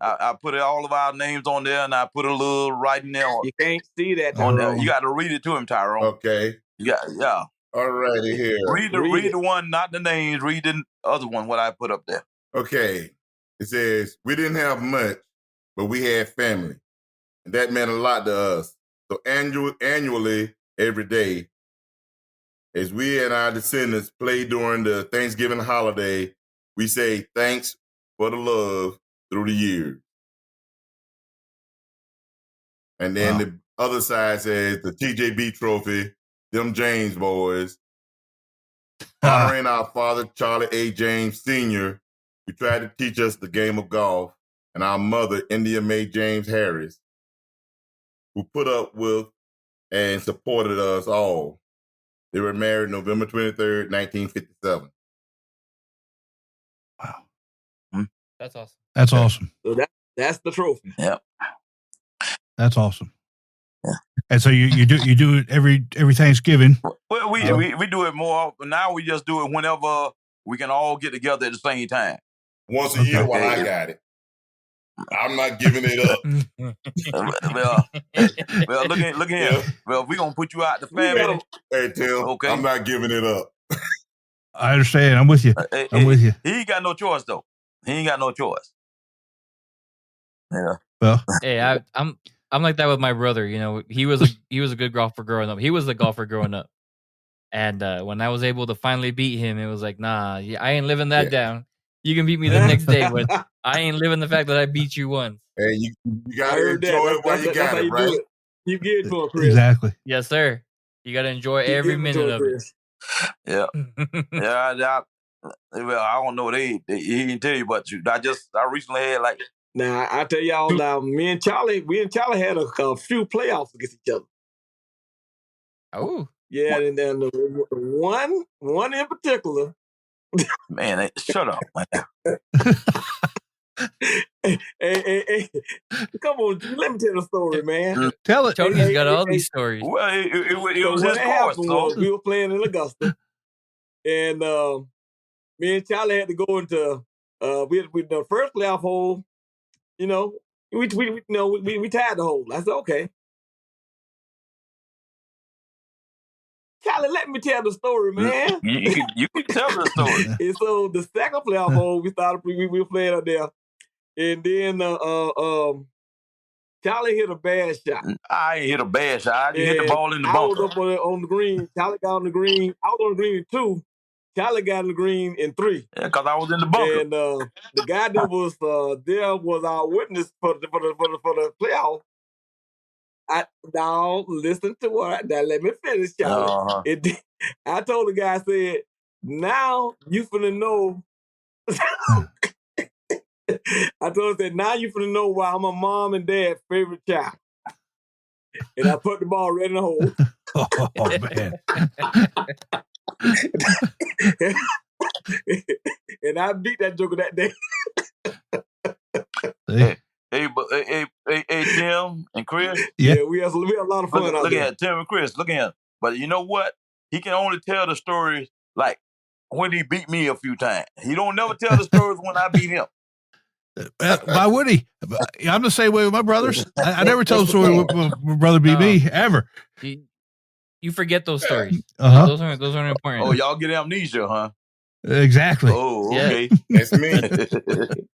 I put all of our names on there and I put a little writing there. You can't see that, on Tyrone. there. You got to read it to him, Tyrone. Okay. Yeah. All righty here. Read the one, not the names. Read the other one. What I put up there. Okay. It says we didn't have much, but we had family, and that meant a lot to us. So annually, every day, as we and our descendants play during the Thanksgiving holiday, we say thanks for the love through the years. And then the other side says the TJB trophy, them James boys, honoring our father, Charlie A. James Sr., who tried to teach us the game of golf, and our mother, India Mae James Harris, who put up with and supported us all. They were married November 23rd, 1957. Wow. That's awesome. That's awesome. So that's the trophy. Yep. That's awesome. Yeah. And so you do it every Thanksgiving. Well, we do it more. Now we just do it whenever we can all get together at the same time. Once a year while I got it. I'm not giving it up. well, look here. Yeah. Well, we're going to put you out the family. Hey, Tim, okay. I'm not giving it up. I understand. I'm with you. I'm with you. He ain't got no choice, though. He ain't got no choice. Yeah. Well, hey, I'm like that with my brother. You know, he was a good golfer growing up. He was a golfer growing up. And when I was able to finally beat him, it was like, nah, I ain't living that down. You can beat me the next day, but I ain't living the fact that I beat you once. Hey, you gotta enjoy it while you got it, right? You get it to him, Chris. Exactly. Yes, sir. You gotta enjoy every minute of it. Yeah. Yeah. Well, I don't know. He didn't tell you, but I recently had like. Now I tell y'all now, we and Charlie had a few playoffs against each other. Oh. Yeah, and then one in particular. Man, shut up, man. Hey, come on, let me tell the story, man. Tell it. Tony's got all these stories. Well, it was his course. So. We were playing in Augusta, and me and Charlie had to go into we the first playoff hole. You know, we tied the hole. I said, okay. Charlie, let me tell the story, man. You can tell the story. And so the second playoff hole, we were playing up there, and then Charlie hit a bad shot. I ain't hit a bad shot. I hit the ball in the bunker. I was up on the green. Charlie got on the green. I was on the green in 2. Charlie got on the green in 3. Yeah, because I was in the bunker. And the guy that was there was our witness for the playoff. Now listen to what. Now let me finish, Charlie. I told the guy, I said, now you finna know. I told him, now you finna know why I'm a mom and dad's favorite child. And I put the ball right in the hole. Oh man. And I beat that joker that day. Hey, Tim and Chris. Yeah, we had a lot of fun. Look at Tim and Chris. Look at him. But you know what? He can only tell the stories like when he beat me a few times. He don't never tell the stories when I beat him. Why would he? I'm the same way with my brothers. I never tell a story when my brother beat me ever. You forget those stories. Uh-huh. Those aren't important. Oh, y'all get amnesia, huh? Exactly. Oh, okay. Yeah. That's me.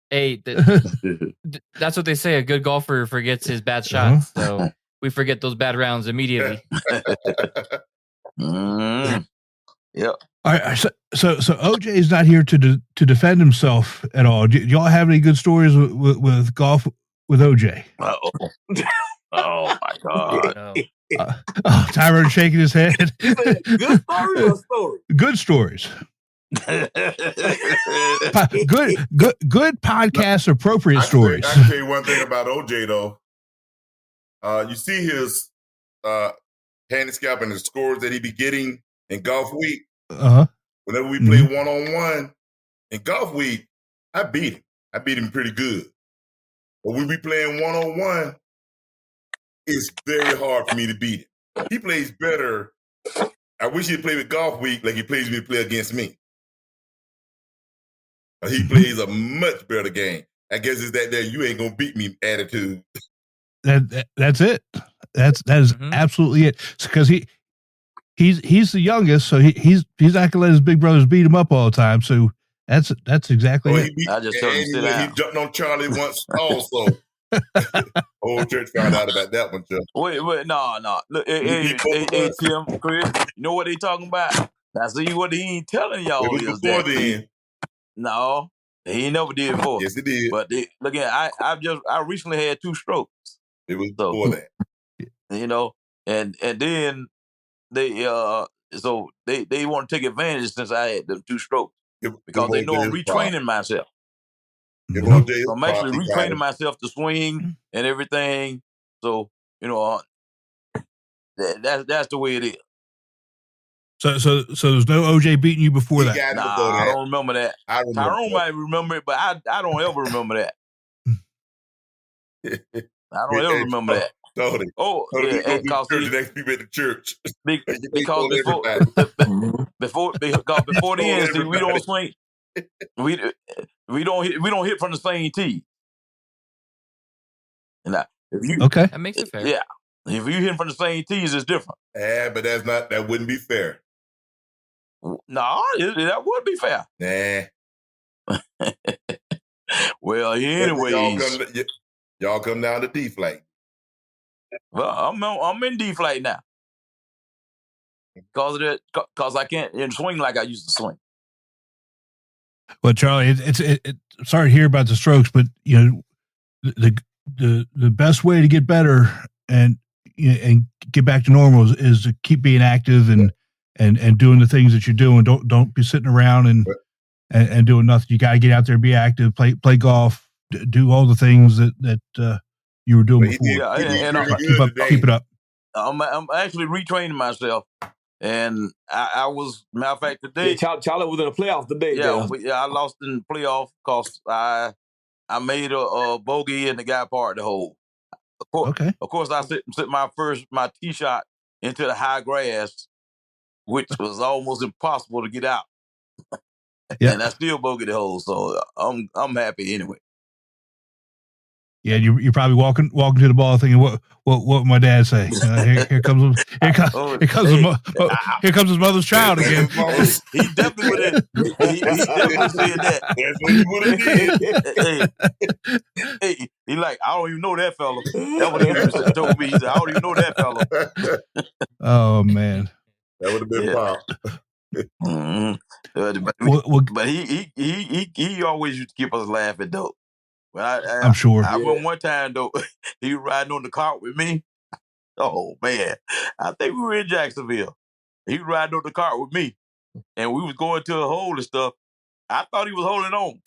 Hey, that's what they say. A good golfer forgets his bad shots. So we forget those bad rounds immediately. Yep. All right. So OJ is not here to defend himself at all. Do y'all have any good stories with golf with OJ? Oh my God! No. Tyrone shaking his head. Good story or story? Good stories. Good podcast appropriate stories. I can tell you one thing about OJ though. You see his handicap and the scores that he be getting in golf week. Whenever we play one-on-one in golf week, I beat him. I beat him pretty good. But when we playing one-on-one, it's very hard for me to beat him. He plays better. I wish he'd play with golf week like he plays me to play against me. He plays a much better game. I guess it's that you ain't gonna beat me attitude. That's it. That is absolutely it. Because he's the youngest, so he's not gonna let his big brothers beat him up all the time. So that's exactly it. I just told him to sit down. He jumped on Charlie once also. Whole church found out about that one, Chuck. Wait, no. Look, hey, Tim, Chris, you know what they talking about? That's what he ain't telling y'all. It was before then. No, he never did before. Yes, he did. But look at I recently had 2 strokes. It was before that. You know, and then they so they want to take advantage since I had them 2 strokes because they know I'm retraining myself. So I'm actually retraining myself to swing and everything. So you know, that's the way it is. So there's no OJ beating you before that. Nah, I don't remember that. Tyrone might remember it, but I don't ever remember that. I don't ever remember that. Oh, yeah, because the next people at the church. Because before then, see, we don't swing. We don't hit from the same tee. Now, okay, that makes it fair. Yeah, if you hit from the same tees, it's different. Yeah, but that wouldn't be fair. No, that would be fair. Nah. Well, anyways, y'all come down to D flight. Well, I'm in D flight now because of that. Because I can't swing like I used to swing. Well, Charlie, it's sorry to hear about the strokes, but you know the best way to get better and get back to normal is to keep being active and doing the things that you're doing. Don't be sitting around and doing nothing. You got to get out there, be active, play golf, do all the things that you were doing before. Yeah, keep it up. I'm actually retraining myself, and I was, matter of fact, today. Yeah, Charlie was in the playoff today. Yeah, I lost in the playoff because I made a bogey and the guy parked the hole. Of course, I sit my tee shot into the high grass, which was almost impossible to get out. And I still bogeyed the hole, so I'm happy anyway. Yeah, you're probably walking to the ball thinking, what would my dad say? Here comes his mother's child again. He definitely would have. He definitely said that. That's what he would have did. Hey, he like, I don't even know that fella. That what he told me. He said, I don't even know that fella. Oh man, that would have been Pop. But he always used to keep us laughing though. But I'm sure. I remember one time though, he was riding on the cart with me. Oh man, I think we were in Jacksonville. He was riding on the cart with me, and we was going to a hole and stuff. I thought he was holding on.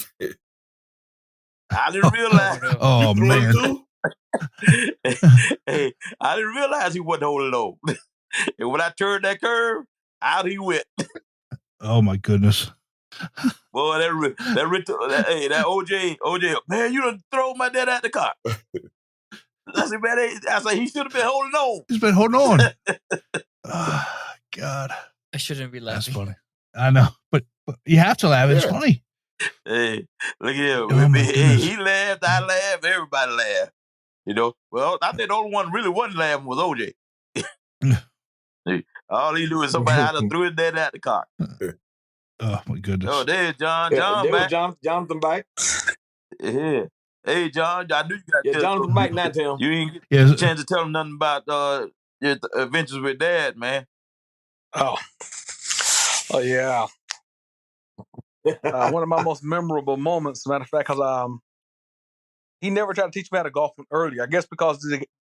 I didn't realize. Oh man. Hey, I didn't realize he wasn't holding on. And when I turned that curve, out he went. Oh my goodness. Boy, that OJ, man, you done throw my dad out the car. I said, man, he should have been holding on. He's been holding on. Oh, God. I shouldn't be laughing. That's funny. I know, but you have to laugh. It's funny. Hey, look at him. Oh, He laughed, I laughed, everybody laughed. You know, well, I think the only one really wasn't laughing was OJ. All he knew is somebody out of threw his dad out the car. Oh my goodness! Oh, there's John. John back. Jonathan back. Yeah. Hey, John. I knew you got Jonathan back now, Tim. You ain't get a chance to tell him nothing about your adventures with Dad, man. Oh yeah. One of my most memorable moments, as a matter of fact, because he never tried to teach me how to golf early. I guess because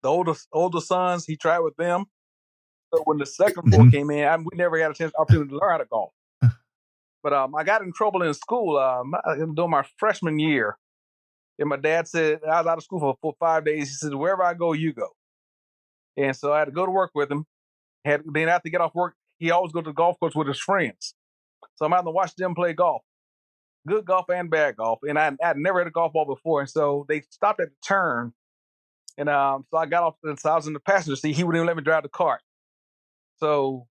older sons, he tried with them. So when the second four came in, we never had a opportunity to learn how to golf. But I got in trouble in school during my freshman year. And my dad said, I was out of school for 5 days. He said, wherever I go, you go. And so I had to go to work with him. Then after get off work, he always go to the golf course with his friends. So I'm out to watch them play golf. Good golf and bad golf. And I'd never had a golf ball before. And so they stopped at the turn. And so I got off, and so I was in the passenger seat. He wouldn't even let me drive the cart. So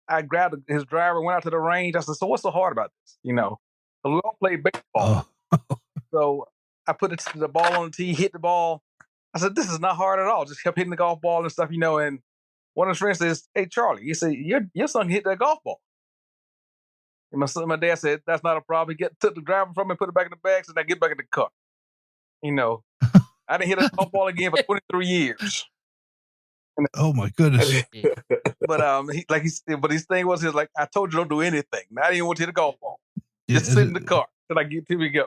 I grabbed his driver, went out to the range. I said, so what's so hard about this? You know, so we all play baseball. So I put the ball on the tee, hit the ball. I said, this is not hard at all. Just kept hitting the golf ball and stuff, you know. And one of his friends says, hey, Charlie, he said, your son hit that golf ball. And my dad said, that's not a problem. He took the driver from me, put it back in the bag, said, now get back in the car. You know, I didn't hit a golf ball again for 23 years. Oh my goodness! But his thing was, like, I told you don't do anything. Now I didn't want to hit a golf ball. Just sit in the car till I get to me go.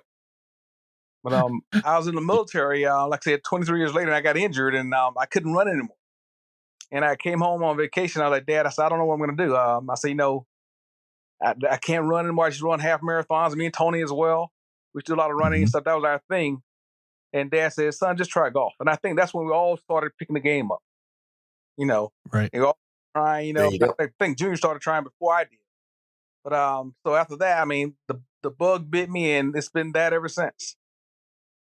But I was in the military, like I said, 23 years later, and I got injured, and I couldn't run anymore. And I came home on vacation. I was like, Dad, I said, I don't know what I'm going to do. I said, you know, I can't run anymore. I just run half marathons. Me and Tony as well. We do a lot of running and stuff. That was our thing. And Dad said, son, just try golf. And I think that's when we all started picking the game up. You know, right? They all trying. You know, I think Junior started trying before I did. But so after that, I mean, the bug bit me, and it's been that ever since.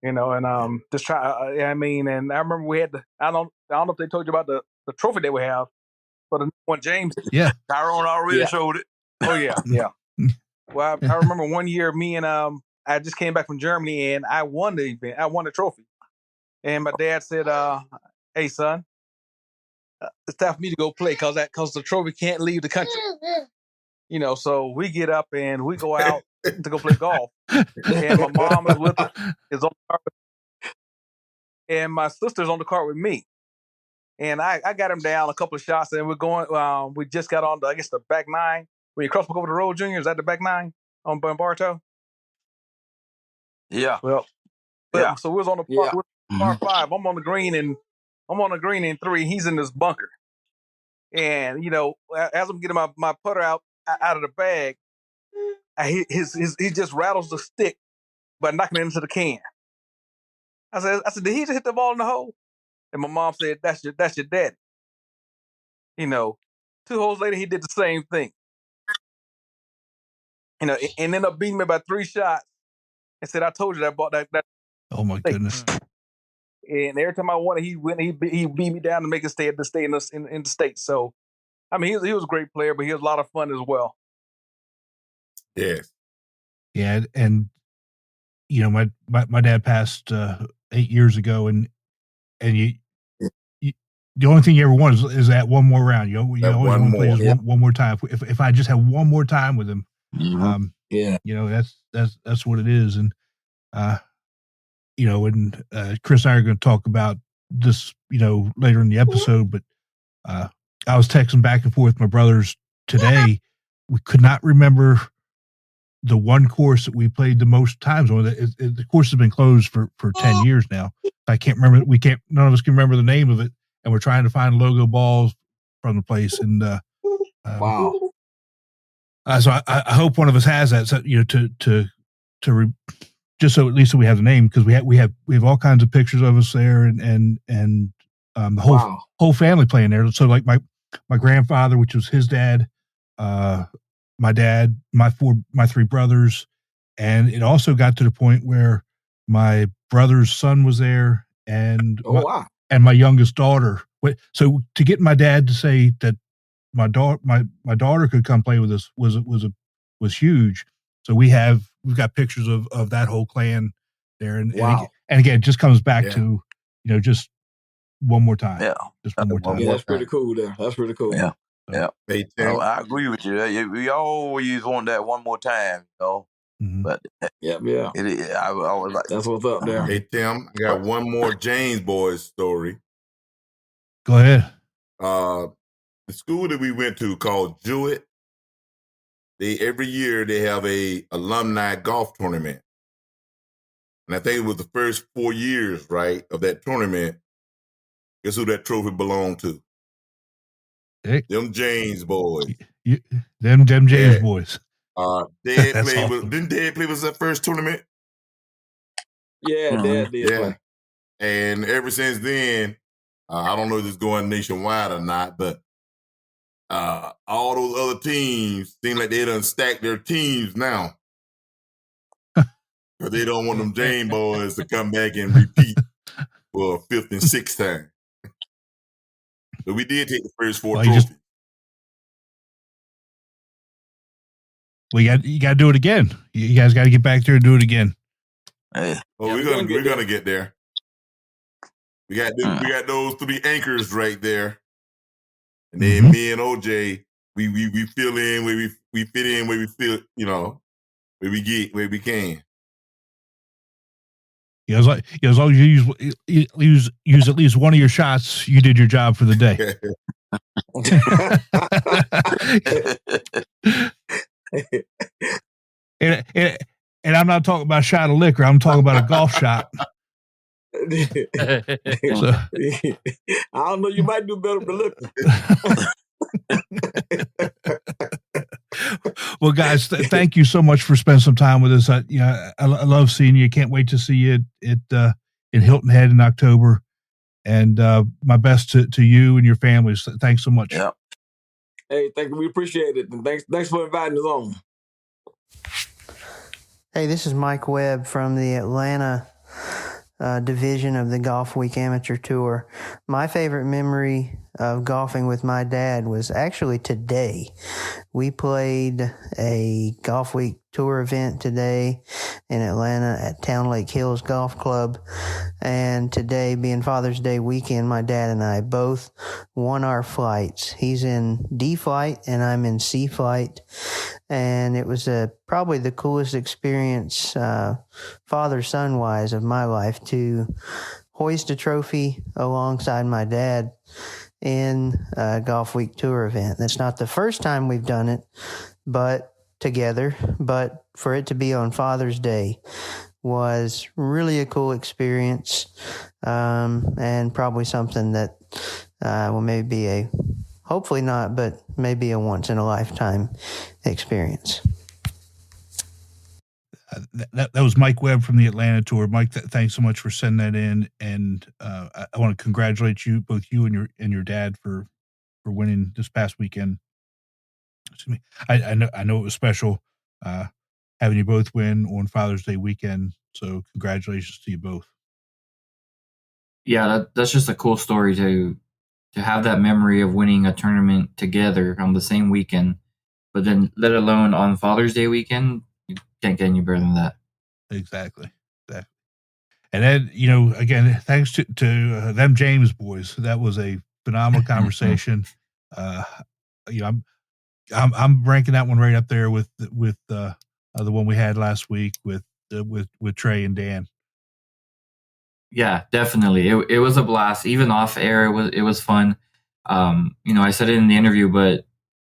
You know, and just try. I mean, and I remember we had I don't know if they told you about the trophy that we have, but when James, Tyrone already showed it. Oh yeah. Well, I remember one year, me and I just came back from Germany, and I won the event. I won the trophy, and my dad said, "Hey, son, it's time for me to go play because the trophy can't leave the country." You know, so we get up and we go out to go play golf, and my mom is with us, is on the cart, and my sister's on the cart with me. And I got him down a couple of shots, and we're going. We just got on the back nine. When you cross over the road, Junior, is that the back nine on Bartow? Yeah. Well, so we was on the par 5. I'm on the green in 3. He's in this bunker, and you know, as I'm getting my putter out of the bag, he just rattles the stick by knocking it into the can. I said, did he just hit the ball in the hole? And my mom said, that's your daddy. You know, 2 holes later, he did the same thing. You know, and ended up beating me by 3 shots. And said, I told you that ball that. Oh my goodness! And every time I won it, he beat me down to make it stay in the States. So, I mean, he was a great player, but he was a lot of fun as well. Yes. Yeah, and you know, my dad passed 8 years ago, and you the only thing you ever want is that one more round. You always want to play just one more time. If I just have one more time with him, you know, that's what it is. And you know, and Chris and I are going to talk about this, you know, later in the episode. But I was texting back and forth with my brothers today. We could not remember the one course that we played the most times on. The course has been closed for 10 years now. I can't remember. None of us can remember the name of it. And we're trying to find logo balls from the place. And wow. So I hope one of us has that. So, you know, just so at least we have the name, because we have all kinds of pictures of us there, and the whole family playing there. So like my grandfather, which was his dad, my dad, my 3 brothers, and it also got to the point where my brother's son was there, and my youngest daughter. So to get my dad to say that my daughter could come play with us was huge. So we've got pictures of that whole clan there, and again, it just comes back to, you know, just one more time. Yeah, just one more time. Yeah, that's pretty cool. There, that's pretty cool. Yeah. So, yeah. Hey, Well, I agree with you. We always want that one more time, you know. But I was like, that's what's up there. Hey, Tim, I got one more James boys story. Go ahead. The school that we went to called Jewett, every year they have a alumni golf tournament. And I think it was the first 4 years, right, of that tournament. Guess who that trophy belonged to? Hey. Them James boys. Them James boys. Dad That's played awesome. didn't Dad play with that first tournament? Yeah, Dad did play. And ever since then, I don't know if it's going nationwide or not, but all those other teams seem like they done stacked their teams now. Because they don't want them James boys to come back and repeat for a fifth and sixth time. But we did take the first 4 trophies. You got to do it again. You guys got to get back there and do it again. We're gonna get there. We got those 3 anchors right there, and then me and OJ, we fill in where we fit in where we feel, where we can. Yeah, as long as you use at least one of your shots, you did your job for the day. And I'm not talking about a shot of liquor. I'm talking about a golf shot. I don't know. You might do better with liquor. Well, guys, thank you so much for spending some time with us. I love seeing you. Can't wait to see you at in Hilton Head in October. And my best to you and your families. Thanks so much. Yeah. Hey, thank you. We appreciate it. And thanks for inviting us on. Hey, this is Mike Webb from the Atlanta division of the Golf Week Amateur Tour. My favorite memory of golfing with my dad was actually today. We played a Golf Week Tour event today in Atlanta at Town Lake Hills Golf Club. And today, being Father's Day weekend, my dad and I both won our flights. He's in D flight and I'm in C flight. And it was probably the coolest experience, father-son wise, of my life, to hoist a trophy alongside my dad in a Golf Week Tour event. That's not the first time we've done it, but together. But for it to be on Father's Day was really a cool experience, and probably something that will maybe be hopefully not, but maybe a once-in-a-lifetime experience. That was Mike Webb from the Atlanta Tour. Mike, thanks so much for sending that in, and I want to congratulate you, both you and your dad, for winning this past weekend. Excuse me. I know it was special having you both win on Father's Day weekend. So congratulations to you both. Yeah, that's just a cool story to have that memory of winning a tournament together on the same weekend, but then let alone on Father's Day weekend. You can't get any better than that. Exactly. And then, again, thanks to them James boys. That was a phenomenal conversation. I'm ranking that one right up there with the one we had last week with Trey and Dan. Yeah, definitely. It was a blast. Even off air, it was fun. I said it in the interview, but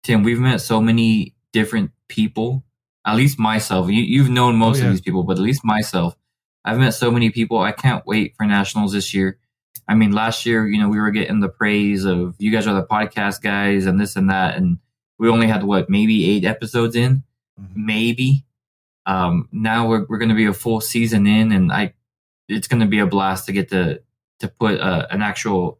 Tim, we've met so many different people. At least myself. You've known most of these people, but at least myself, I've met so many people. I can't wait for nationals this year. I mean, last year, we were getting the praise of you guys are the podcast guys and this and that, and we only had maybe 8 episodes in, maybe. Now we're going to be a full season in, and it's going to be a blast to get to put an actual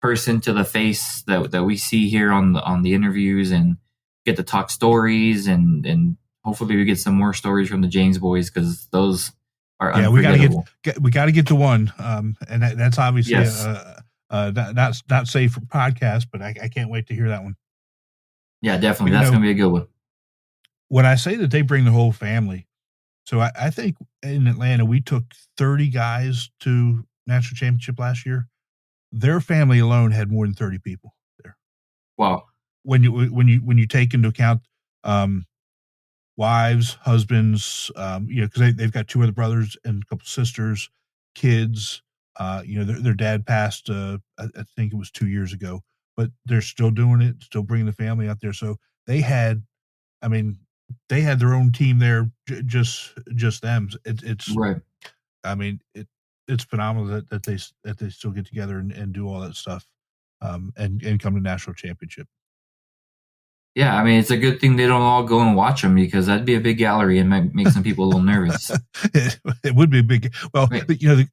person to the face that we see here on the interviews, and get to talk stories, and hopefully we get some more stories from the James boys, because those are unforgettable. we got to get to one, and that's obviously not safe for podcast, but I can't wait to hear that one. Yeah, definitely. That's going to be a good one. When I say that they bring the whole family, so I think in Atlanta we took 30 guys to national championship last year. Their family alone had more than 30 people there. Wow. When you take into account wives, husbands, because they've got 2 other brothers and a couple sisters, kids. Their dad passed. I think it was 2 years ago, but they're still doing it, still bringing the family out there. So they had their own team there, just them. It's right. I mean, it's phenomenal that they still get together and do all that stuff, and come to national championship. Yeah, I mean, it's a good thing they don't all go and watch them, because that'd be a big gallery and might make some people a little nervous. It would be a big. Well, Right.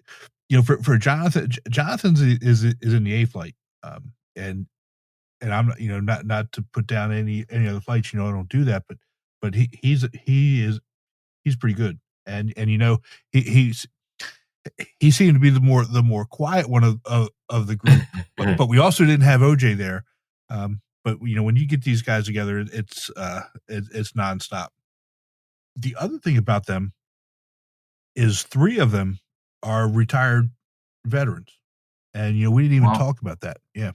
For Jonathan's is in the A flight, and I'm not to put down any other flights. I don't do that, but he's pretty good, and he seemed to be the more quiet one of the group, but we also didn't have OJ there. But when you get these guys together, it's nonstop. The other thing about them is 3 of them are retired veterans, and we didn't even talk about that. Yeah.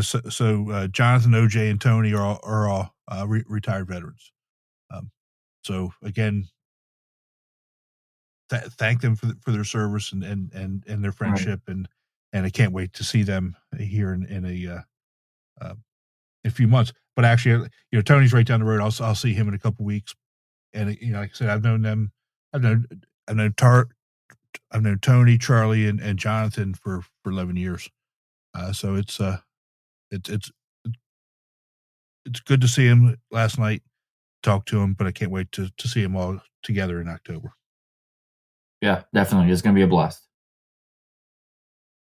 So Jonathan, OJ, and Tony are all retired veterans. So again, thank them for their service and their friendship, and I can't wait to see them here in a few months. But actually, Tony's right down the road. I'll see him in a couple weeks, and like I said, I've known them. I've known Tony, Charlie, and Jonathan for 11 years. So it's good to see him last night, talk to him, but I can't wait to see them all together in October. Yeah, definitely. It's going to be a blast.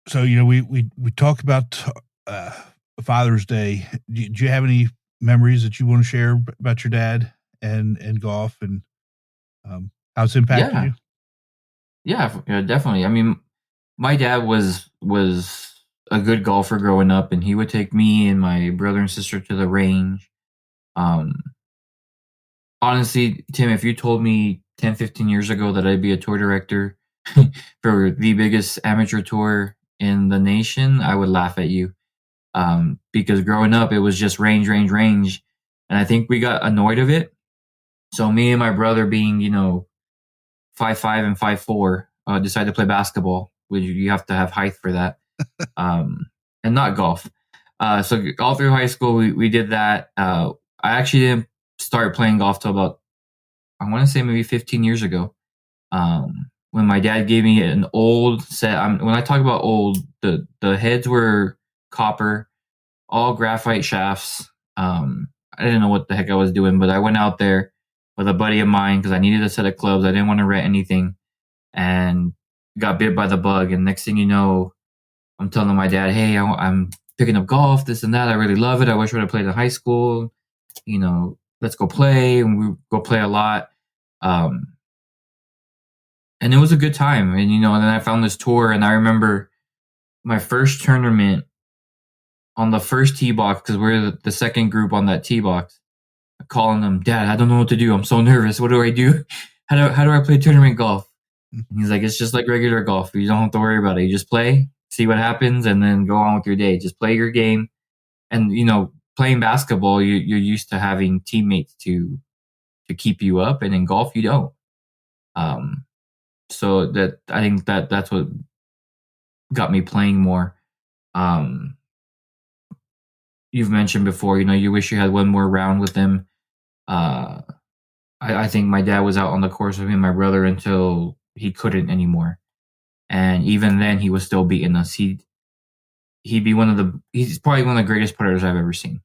So, we talk about Father's Day. Do you have any memories that you want to share about your dad and golf, and how it's impacted you? Yeah, definitely. I mean, my dad was a good golfer growing up, and he would take me and my brother and sister to the range. Honestly, Tim, if you told me 10, 15 years ago that I'd be a tour director for the biggest amateur tour in the nation, I would laugh at you. Because growing up, it was just range. And I think we got annoyed of it. So me and my brother, being, 5'5" and 5'4", decided to play basketball. You have to have height for that. And not golf. So all through high school, we did that. I actually didn't start playing golf till about, I want to say maybe 15 years ago. When my dad gave me an old set. When I talk about old, the heads were copper, all graphite shafts. I didn't know what the heck I was doing, but I went out there with a buddy of mine because I needed a set of clubs. I didn't want to rent anything, and got bit by the bug. And next thing you know, I'm telling my dad, "Hey, I'm picking up golf, this and that. I really love it. I wish I would have played in high school. Let's go play." And we go play a lot. And it was a good time. And, and then I found this tour, and I remember my first tournament on the first tee box, because we're the second group on that tee box, calling them, "Dad, I don't know what to do. I'm so nervous. What do I do? How do I play tournament golf?" And he's like, "It's just like regular golf. You don't have to worry about it. You just play, see what happens, and then go on with your day. Just play your game." And, playing basketball, you're used to having teammates to keep you up, and in golf, you don't. So that I think that's what got me playing more. You've mentioned before, you wish you had one more round with them. I think my dad was out on the course with me and my brother until he couldn't anymore, and even then, he was still beating us. He'd be he's probably one of the greatest putters I've ever seen.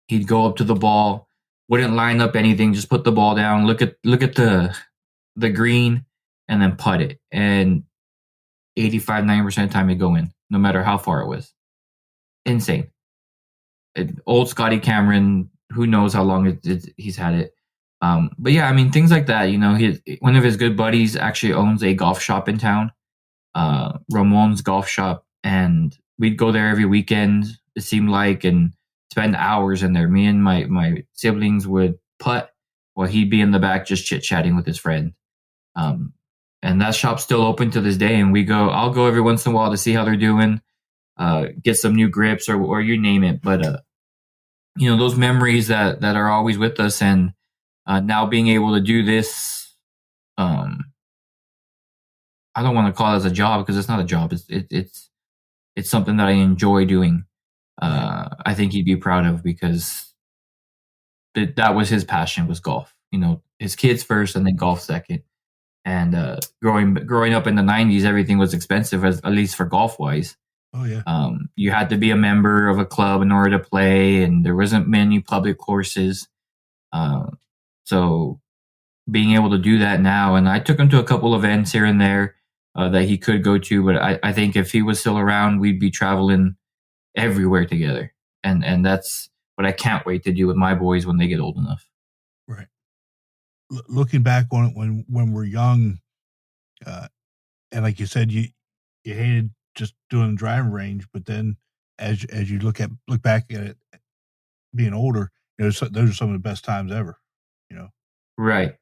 He'd go up to the ball, wouldn't line up anything, just put the ball down, look at the green, and then putt it. And 85-90% of the time it'd go in, no matter how far it was. Insane. Old Scotty Cameron, who knows how long he's had it. But yeah, I mean, things like that. One of his good buddies actually owns a golf shop in town, Ramon's Golf Shop, and we'd go there every weekend, it seemed like, and spend hours in there. Me and my siblings would putt while he'd be in the back just chit-chatting with his friend. And that shop's still open to this day, and I'll go every once in a while to see how they're doing, get some new grips or you name it. But those memories that are always with us, and now being able to do this, I don't want to call it as a job, because it's not a job. It's something that I enjoy doing. I think he'd be proud of, because that was his passion, was golf. His kids first and then golf second. And growing up in the 90s, everything was expensive, at least for golf wise. Oh yeah. You had to be a member of a club in order to play, and there wasn't many public courses. So being able to do that now, and I took him to a couple events here and there that he could go to, but I think if he was still around, we'd be traveling everywhere together. And that's what I can't wait to do with my boys when they get old enough. Right. Looking back on it when we're young, and like you said, you hated just doing the driving range, but then as you look back at it, being older, those are some of the best times ever. Right.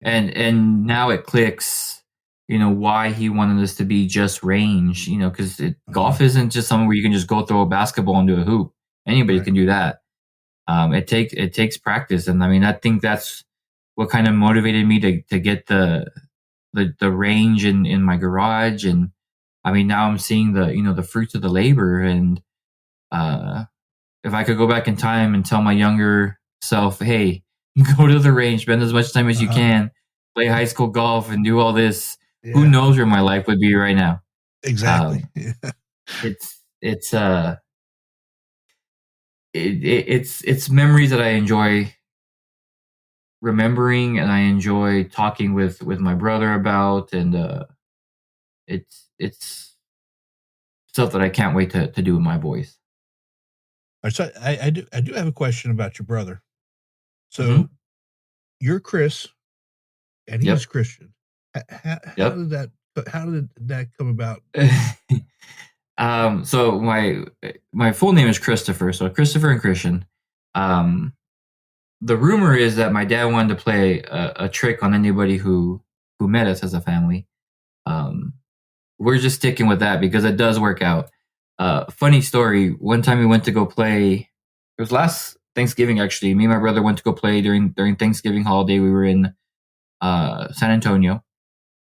And now it clicks, why he wanted us to be just range, because golf isn't just something where you can just go throw a basketball into a hoop. Anybody can do that. It takes practice, and I mean, I think that's what kind of motivated me to get the range in my garage. And I mean, now I'm seeing the fruits of the labor. And if I could go back in time and tell my younger self, hey, go to the range, spend as much time as you can, play high school golf, and do all this. Yeah. Who knows where my life would be right now? Exactly. It's memories that I enjoy remembering, and I enjoy talking with my brother about, and it's stuff that I can't wait to do with my boys. So I do have a question about your brother. So you're Chris, and he's Christian. How did that come about? So my full name is Christopher. So Christopher and Christian. The rumor is that my dad wanted to play a trick on anybody who met us as a family. We're just sticking with that because it does work out. Funny story. One time we went to go play. It was last Thanksgiving, actually. Me and my brother went to go play during Thanksgiving holiday. We were in San Antonio,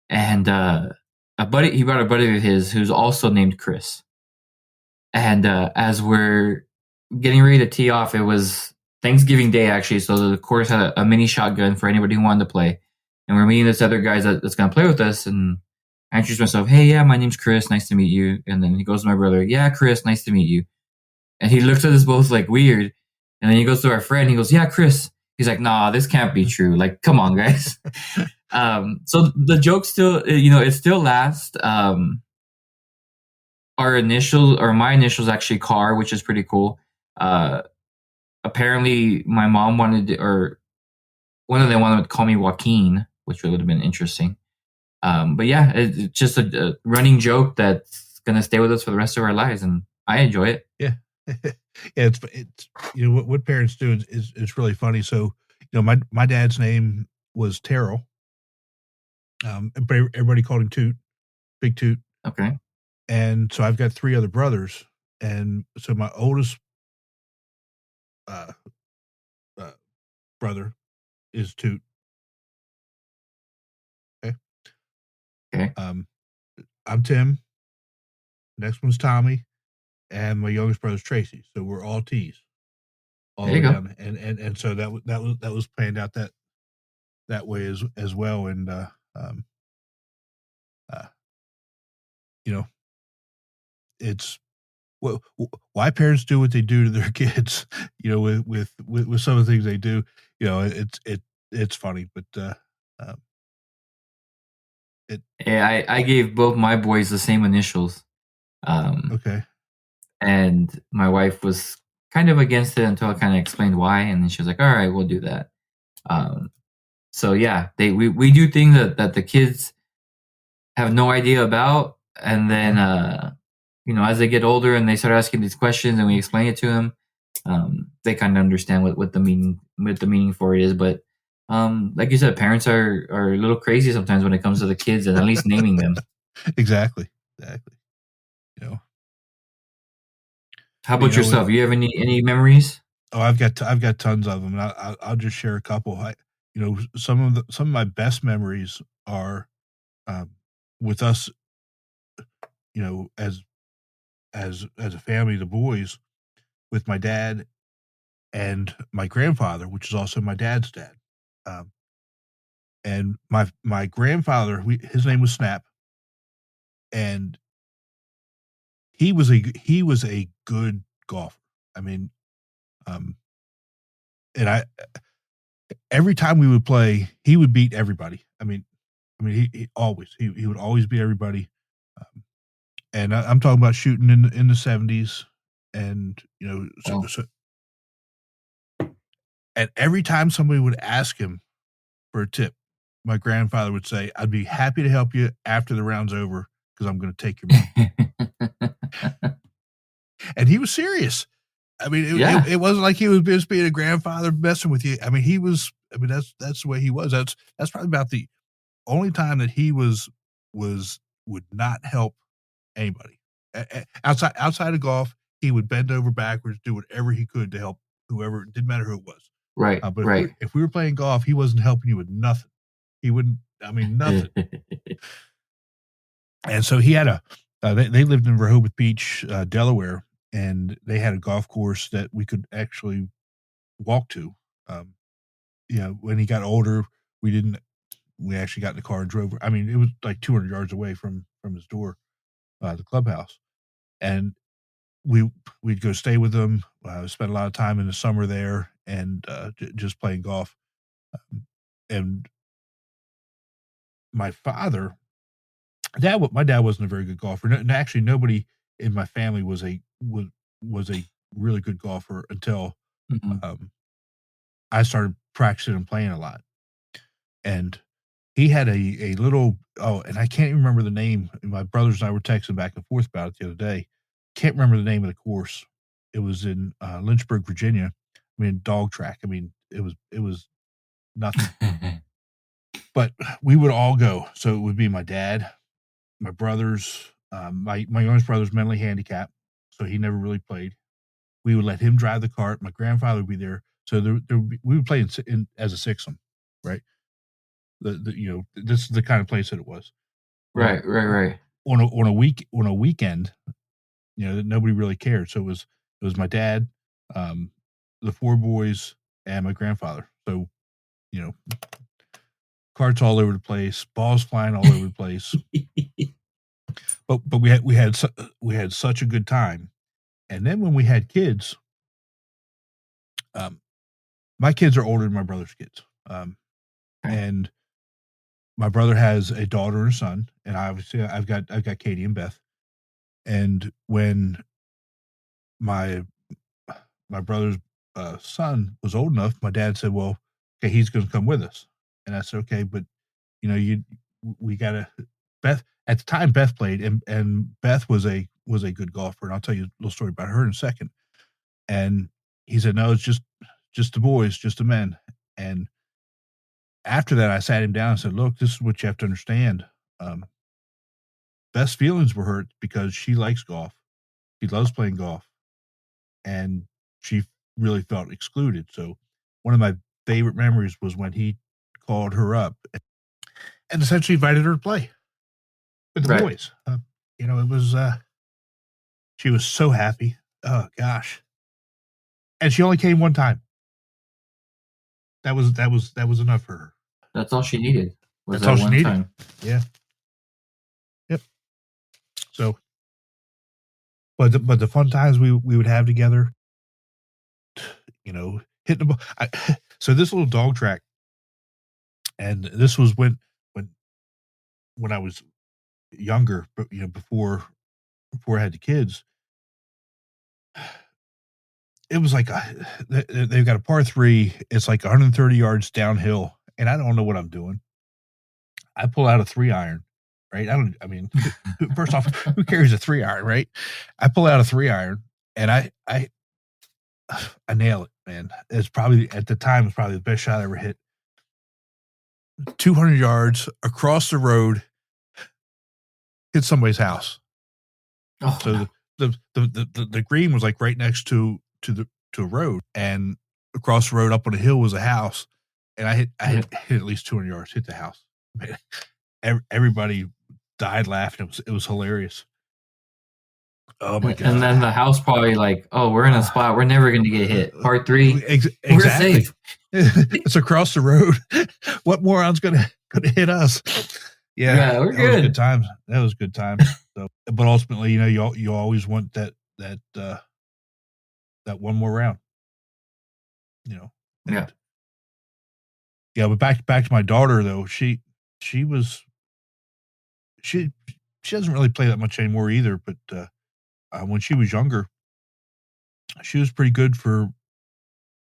and he brought a buddy of his who's also named Chris. And as we're getting ready to tee off, it was Thanksgiving Day, actually. So the course had a mini shotgun for anybody who wanted to play. And we're meeting this other guy that's going to play with us. And I introduced myself. Hey, yeah, my name's Chris. Nice to meet you. And then he goes to my brother. Yeah, Chris, nice to meet you. And he looks at us both like weird. And then he goes to our friend. He goes, yeah, Chris. He's like, nah, this can't be true. Like, come on, guys. So the joke still, it still lasts. Our initials, or my initials, actually Carr, which is pretty cool. Apparently, my mom or one of them wanted to call me Joaquin, which would have been interesting. But yeah, it's just a running joke that's going to stay with us for the rest of our lives, and I enjoy it. Yeah. Yeah, it's what parents do is really funny. So, my dad's name was Terrell. But everybody called him Toot, Big Toot. Okay. And so I've got 3 other brothers, and so my oldest brother is Toot. Okay. I'm Tim. Next one's Tommy, and my youngest brother's Tracy. So we're all T's. All the way down. And so that was planned out that way as well. And it's why parents do what they do to their kids. With some of the things they do. It's funny, but I gave both my boys the same initials. Okay. And my wife was kind of against it until I kind of explained why, and then she was like, "All right, we'll do that." So yeah, we do things that the kids have no idea about, and then as they get older and they start asking these questions, and we explain it to them, they kind of understand what the meaning for it is. But like you said, parents are a little crazy sometimes when it comes to the kids, and at least naming them. Exactly. How about yourself? You have any memories? Oh, I've got tons of them. And I'll just share a couple. Some of my best memories are with us. As a family, the boys, with my dad and my grandfather, which is also my dad's dad. And my grandfather, his name was Snap, and he was a good golfer. I mean, and every time we would play, he would beat everybody. I mean, he would always beat everybody. And I'm talking about shooting in the 70s, and and every time somebody would ask him for a tip, my grandfather would say, "I'd be happy to help you after the round's over because I'm going to take your money." And he was serious. I mean, it wasn't like he was just being a grandfather messing with you. I mean, he was. I mean, that's the way he was. That's probably about the only time that he would not help anybody. Outside of golf, he would bend over backwards, do whatever he could to help whoever. It didn't matter who it was. Right. But right. If we were playing golf, he wasn't helping you with nothing. He wouldn't. I mean, nothing. And so he had they lived in Rehoboth Beach, Delaware, and they had a golf course that we could actually walk to. When he got older, we actually got in the car and drove. I mean, it was like 200 yards away from his door, the clubhouse. And we'd go stay with him. Spent a lot of time in the summer there and just playing golf. And my dad wasn't a very good golfer. And actually, nobody in my family was a really good golfer until I started practicing and playing a lot. And he had a little, and I can't even remember the name. My brothers and I were texting back and forth about it the other day. Can't remember the name of the course. It was in Lynchburg, Virginia. I mean, dog track. I mean, it was nothing. But we would all go. So it would be my dad, my brothers, my youngest brother's mentally handicapped, so he never really played. We would let him drive the cart. My grandfather would be there. So we would play in as a sixsome, right? This is the kind of place that it was. Right. On a weekend, nobody really cared. So it was my dad, the four boys, and my grandfather. So, carts all over the place, balls flying all over the place. But we had such a good time. And then when we had kids, my kids are older than my brother's kids. And my brother has a daughter and a son, and obviously I've got Katie and Beth. And when my brother's son was old enough, my dad said, "Well, okay, he's going to come with us." And I said, "Okay, but we gotta." Beth at the time, Beth played, and Beth was a good golfer, and I'll tell you a little story about her in a second. And he said, "No, it's just the boys, just the men." And after that, I sat him down and said, "Look, this is what you have to understand. Beth's feelings were hurt because she likes golf. She loves playing golf, and she really felt excluded. So one of my favorite memories was when he called her up and essentially invited her to play with the boys. It was she was so happy. Oh gosh. And she only came one time. That was enough for her. That's all she needed. That's all she needed. Time. Yeah. Yep. So, but the fun times we would have together, hitting the ball. So this little dog track, and this was when I was younger, but before I had the kids. It was like they've got a par 3. It's like 130 yards downhill, and I don't know what I'm doing. I pull out a 3-iron, right? First off, who carries a 3-iron, right? I pull out a 3-iron, and I nail it, man. It's probably at the time the best shot I ever hit. 200 yards across the road, hit somebody's house. Oh, so no. The green was like right next to a road, and across the road up on a hill was a house, and I hit at least 200 yards, hit the house. Everybody died laughing. It was hilarious. Oh my god! And then the house probably like, oh, we're in a spot we're never going to get hit. Part 3, exactly. We're safe. It's across the road. What moron's gonna could have hit us. Yeah, we're that good. was good times. That was good times. So, but ultimately, you always want that one more round. Yeah. Yeah, but back to my daughter though. She doesn't really play that much anymore either. But when she was younger, she was pretty good for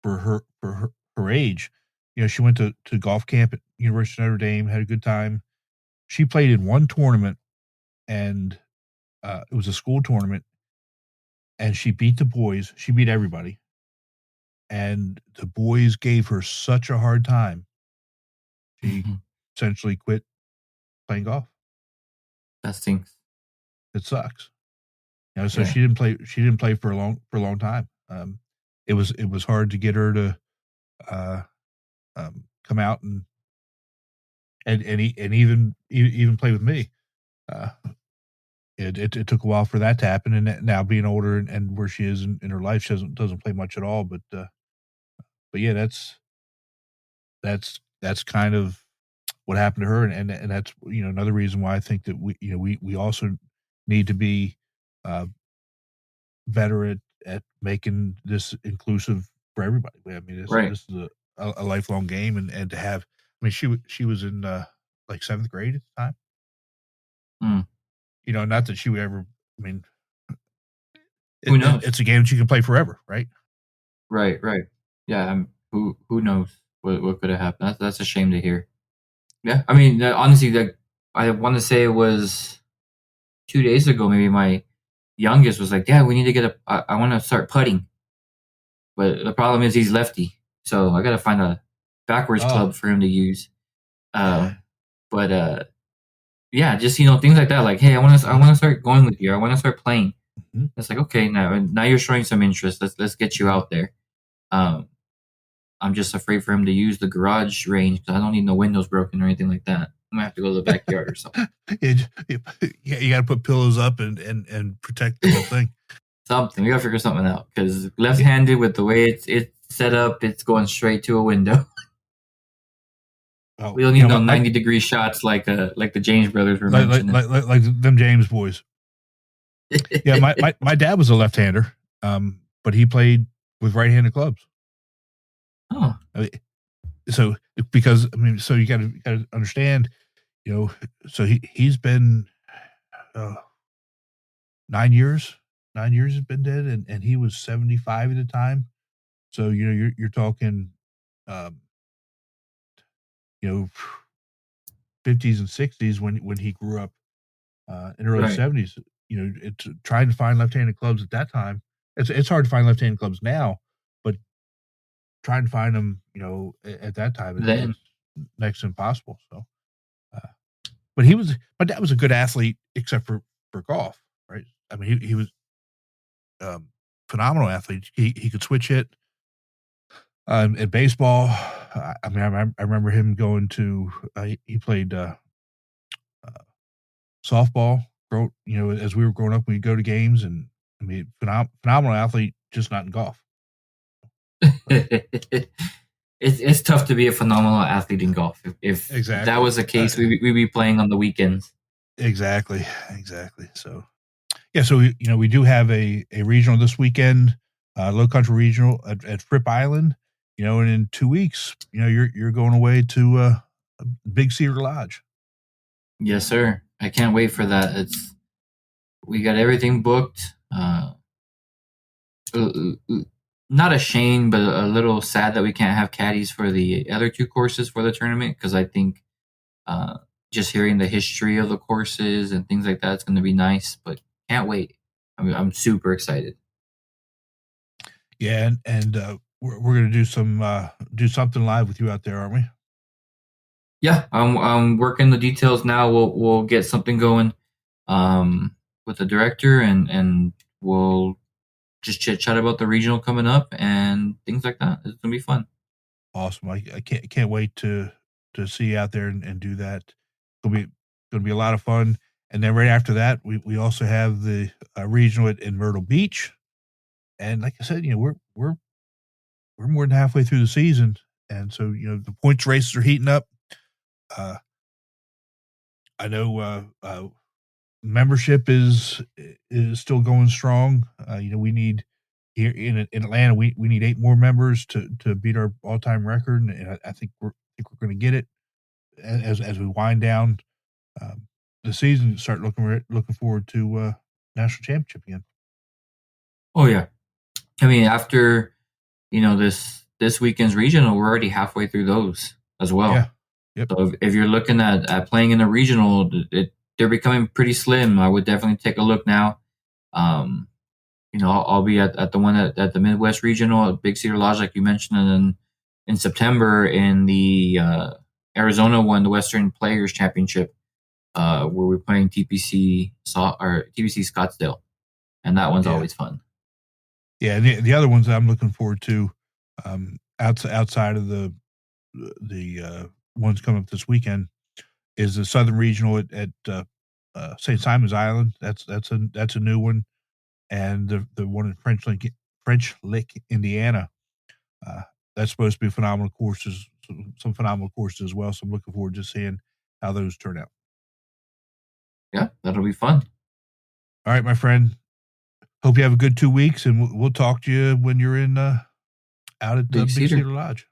her age. She went to golf camp at University of Notre Dame, had a good time. She played in one tournament, and it was a school tournament, and she beat the boys. She beat everybody, and the boys gave her such a hard time. She essentially quit playing golf. That stinks. It sucks. So she didn't play. She didn't play for a long time. It was hard to get her to come out and even play with me. It took a while for that to happen, and now being older and where she is in her life, she doesn't play much at all. But yeah, that's kind of what happened to her, and that's another reason why I think that we also need to be better at making this inclusive for everybody. I mean, this is a lifelong game, and to have. I mean, she was in like 7th grade at the time. Not that she would ever. I mean, who knows? It's a game that you can play forever, right? Right. Yeah. Who knows what could have happened? That's a shame to hear. Yeah. I mean, honestly, I want to say it was 2 days ago. Maybe my youngest was like, "Dad, we need to get I want to start putting," but the problem is he's lefty, so I got to find a backwards club for him to use. But yeah, just things like that. Like, hey, I want to start going with you. I want to start playing. Mm-hmm. It's like, okay, now you're showing some interest. Let's get you out there. I'm just afraid for him to use the garage range because I don't need no windows broken or anything like that. I'm gonna have to go to the backyard or something. Yeah, you got to put pillows up and protect the whole thing. Something we got to figure something out because left-handed with the way it's set up, it's going straight to a window. We don't need 90-degree shots like the James brothers were mentioning. Like them James boys. Yeah, my dad was a left-hander, but he played with right-handed clubs. Oh, so because so you got to understand, so he's been 9 years. 9 years has been dead, and he was 75 at the time. So you're talking, 50s and 60s when he grew up, in early 70s. It's trying to find left-handed clubs at that time. It's hard to find left-handed clubs now, but trying to find them, at that time is next to impossible. So, but my dad was a good athlete except for golf, right? I mean, he was phenomenal athlete. He could switch hit. At baseball, I mean, I remember him going to. He played softball. As we were growing up, we'd go to games, and I mean, phenomenal athlete, just not in golf. It's tough to be a phenomenal athlete in golf. If that was the case, we'd be playing on the weekends. Exactly. So, yeah. So we do have a regional this weekend, Low Country Regional at Fripp Island. And in 2 weeks, you're going away to a Big Cedar Lodge. Yes, sir. I can't wait for that. We got everything booked. Not ashamed, but a little sad that we can't have caddies for the other 2 courses for the tournament because I think just hearing the history of the courses and things like that is going to be nice. But can't wait. I'm super excited. Yeah, and we're going to do something live with you out there, aren't we? Yeah, I'm working the details now. We'll get something going with the director, and we'll just chit chat about the regional coming up and things like that. It's gonna be fun. Awesome! I can't wait to see you out there and do that. It's gonna be a lot of fun. And then right after that, we also have the regional in Myrtle Beach. And like I said, we're more than halfway through the season, and so the points races are heating up. I know membership is still going strong. We need here in Atlanta, we need 8 more members to beat our all-time record, and I think we're going to get it as we wind down the season and start looking forward to national championship again. Oh yeah, I mean after this weekend's regional, we're already halfway through those as well. Yeah. Yep. So if you're looking at playing in the regional, they're becoming pretty slim. I would definitely take a look now. I'll be at the one at the Midwest Regional at Big Cedar Lodge, like you mentioned, and then in September in the Arizona one, the Western Players Championship, where we're playing TPC Scottsdale, and that one's always fun. Yeah, and the other ones that I'm looking forward to, outside of the ones coming up this weekend, is the Southern Regional at St. Simon's Island. That's a new one, and the one in French Lick, Indiana. That's supposed to be phenomenal courses, some phenomenal courses as well. So I'm looking forward to seeing how those turn out. Yeah, that'll be fun. All right, my friend. Hope you have a good 2 weeks, and we'll talk to you when you're out at Big Cedar Lodge.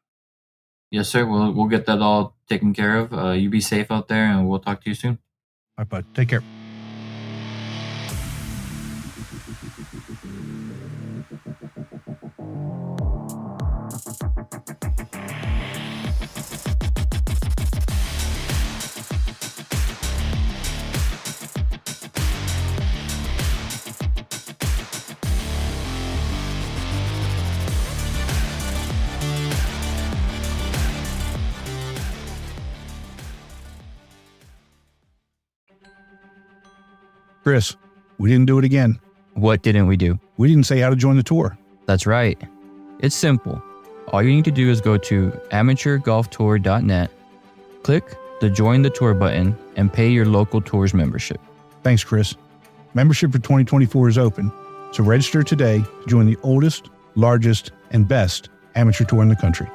Yes, sir. We'll get that all taken care of. You be safe out there, and we'll talk to you soon. All right, bud. Take care. Chris, we didn't do it again. What didn't we do? We didn't say how to join the tour. That's right. It's simple. All you need to do is go to amateurgolftour.net, click the Join the Tour button, and pay your local tour's membership. Thanks, Chris. Membership for 2024 is open, so register today to join the oldest, largest, and best amateur tour in the country.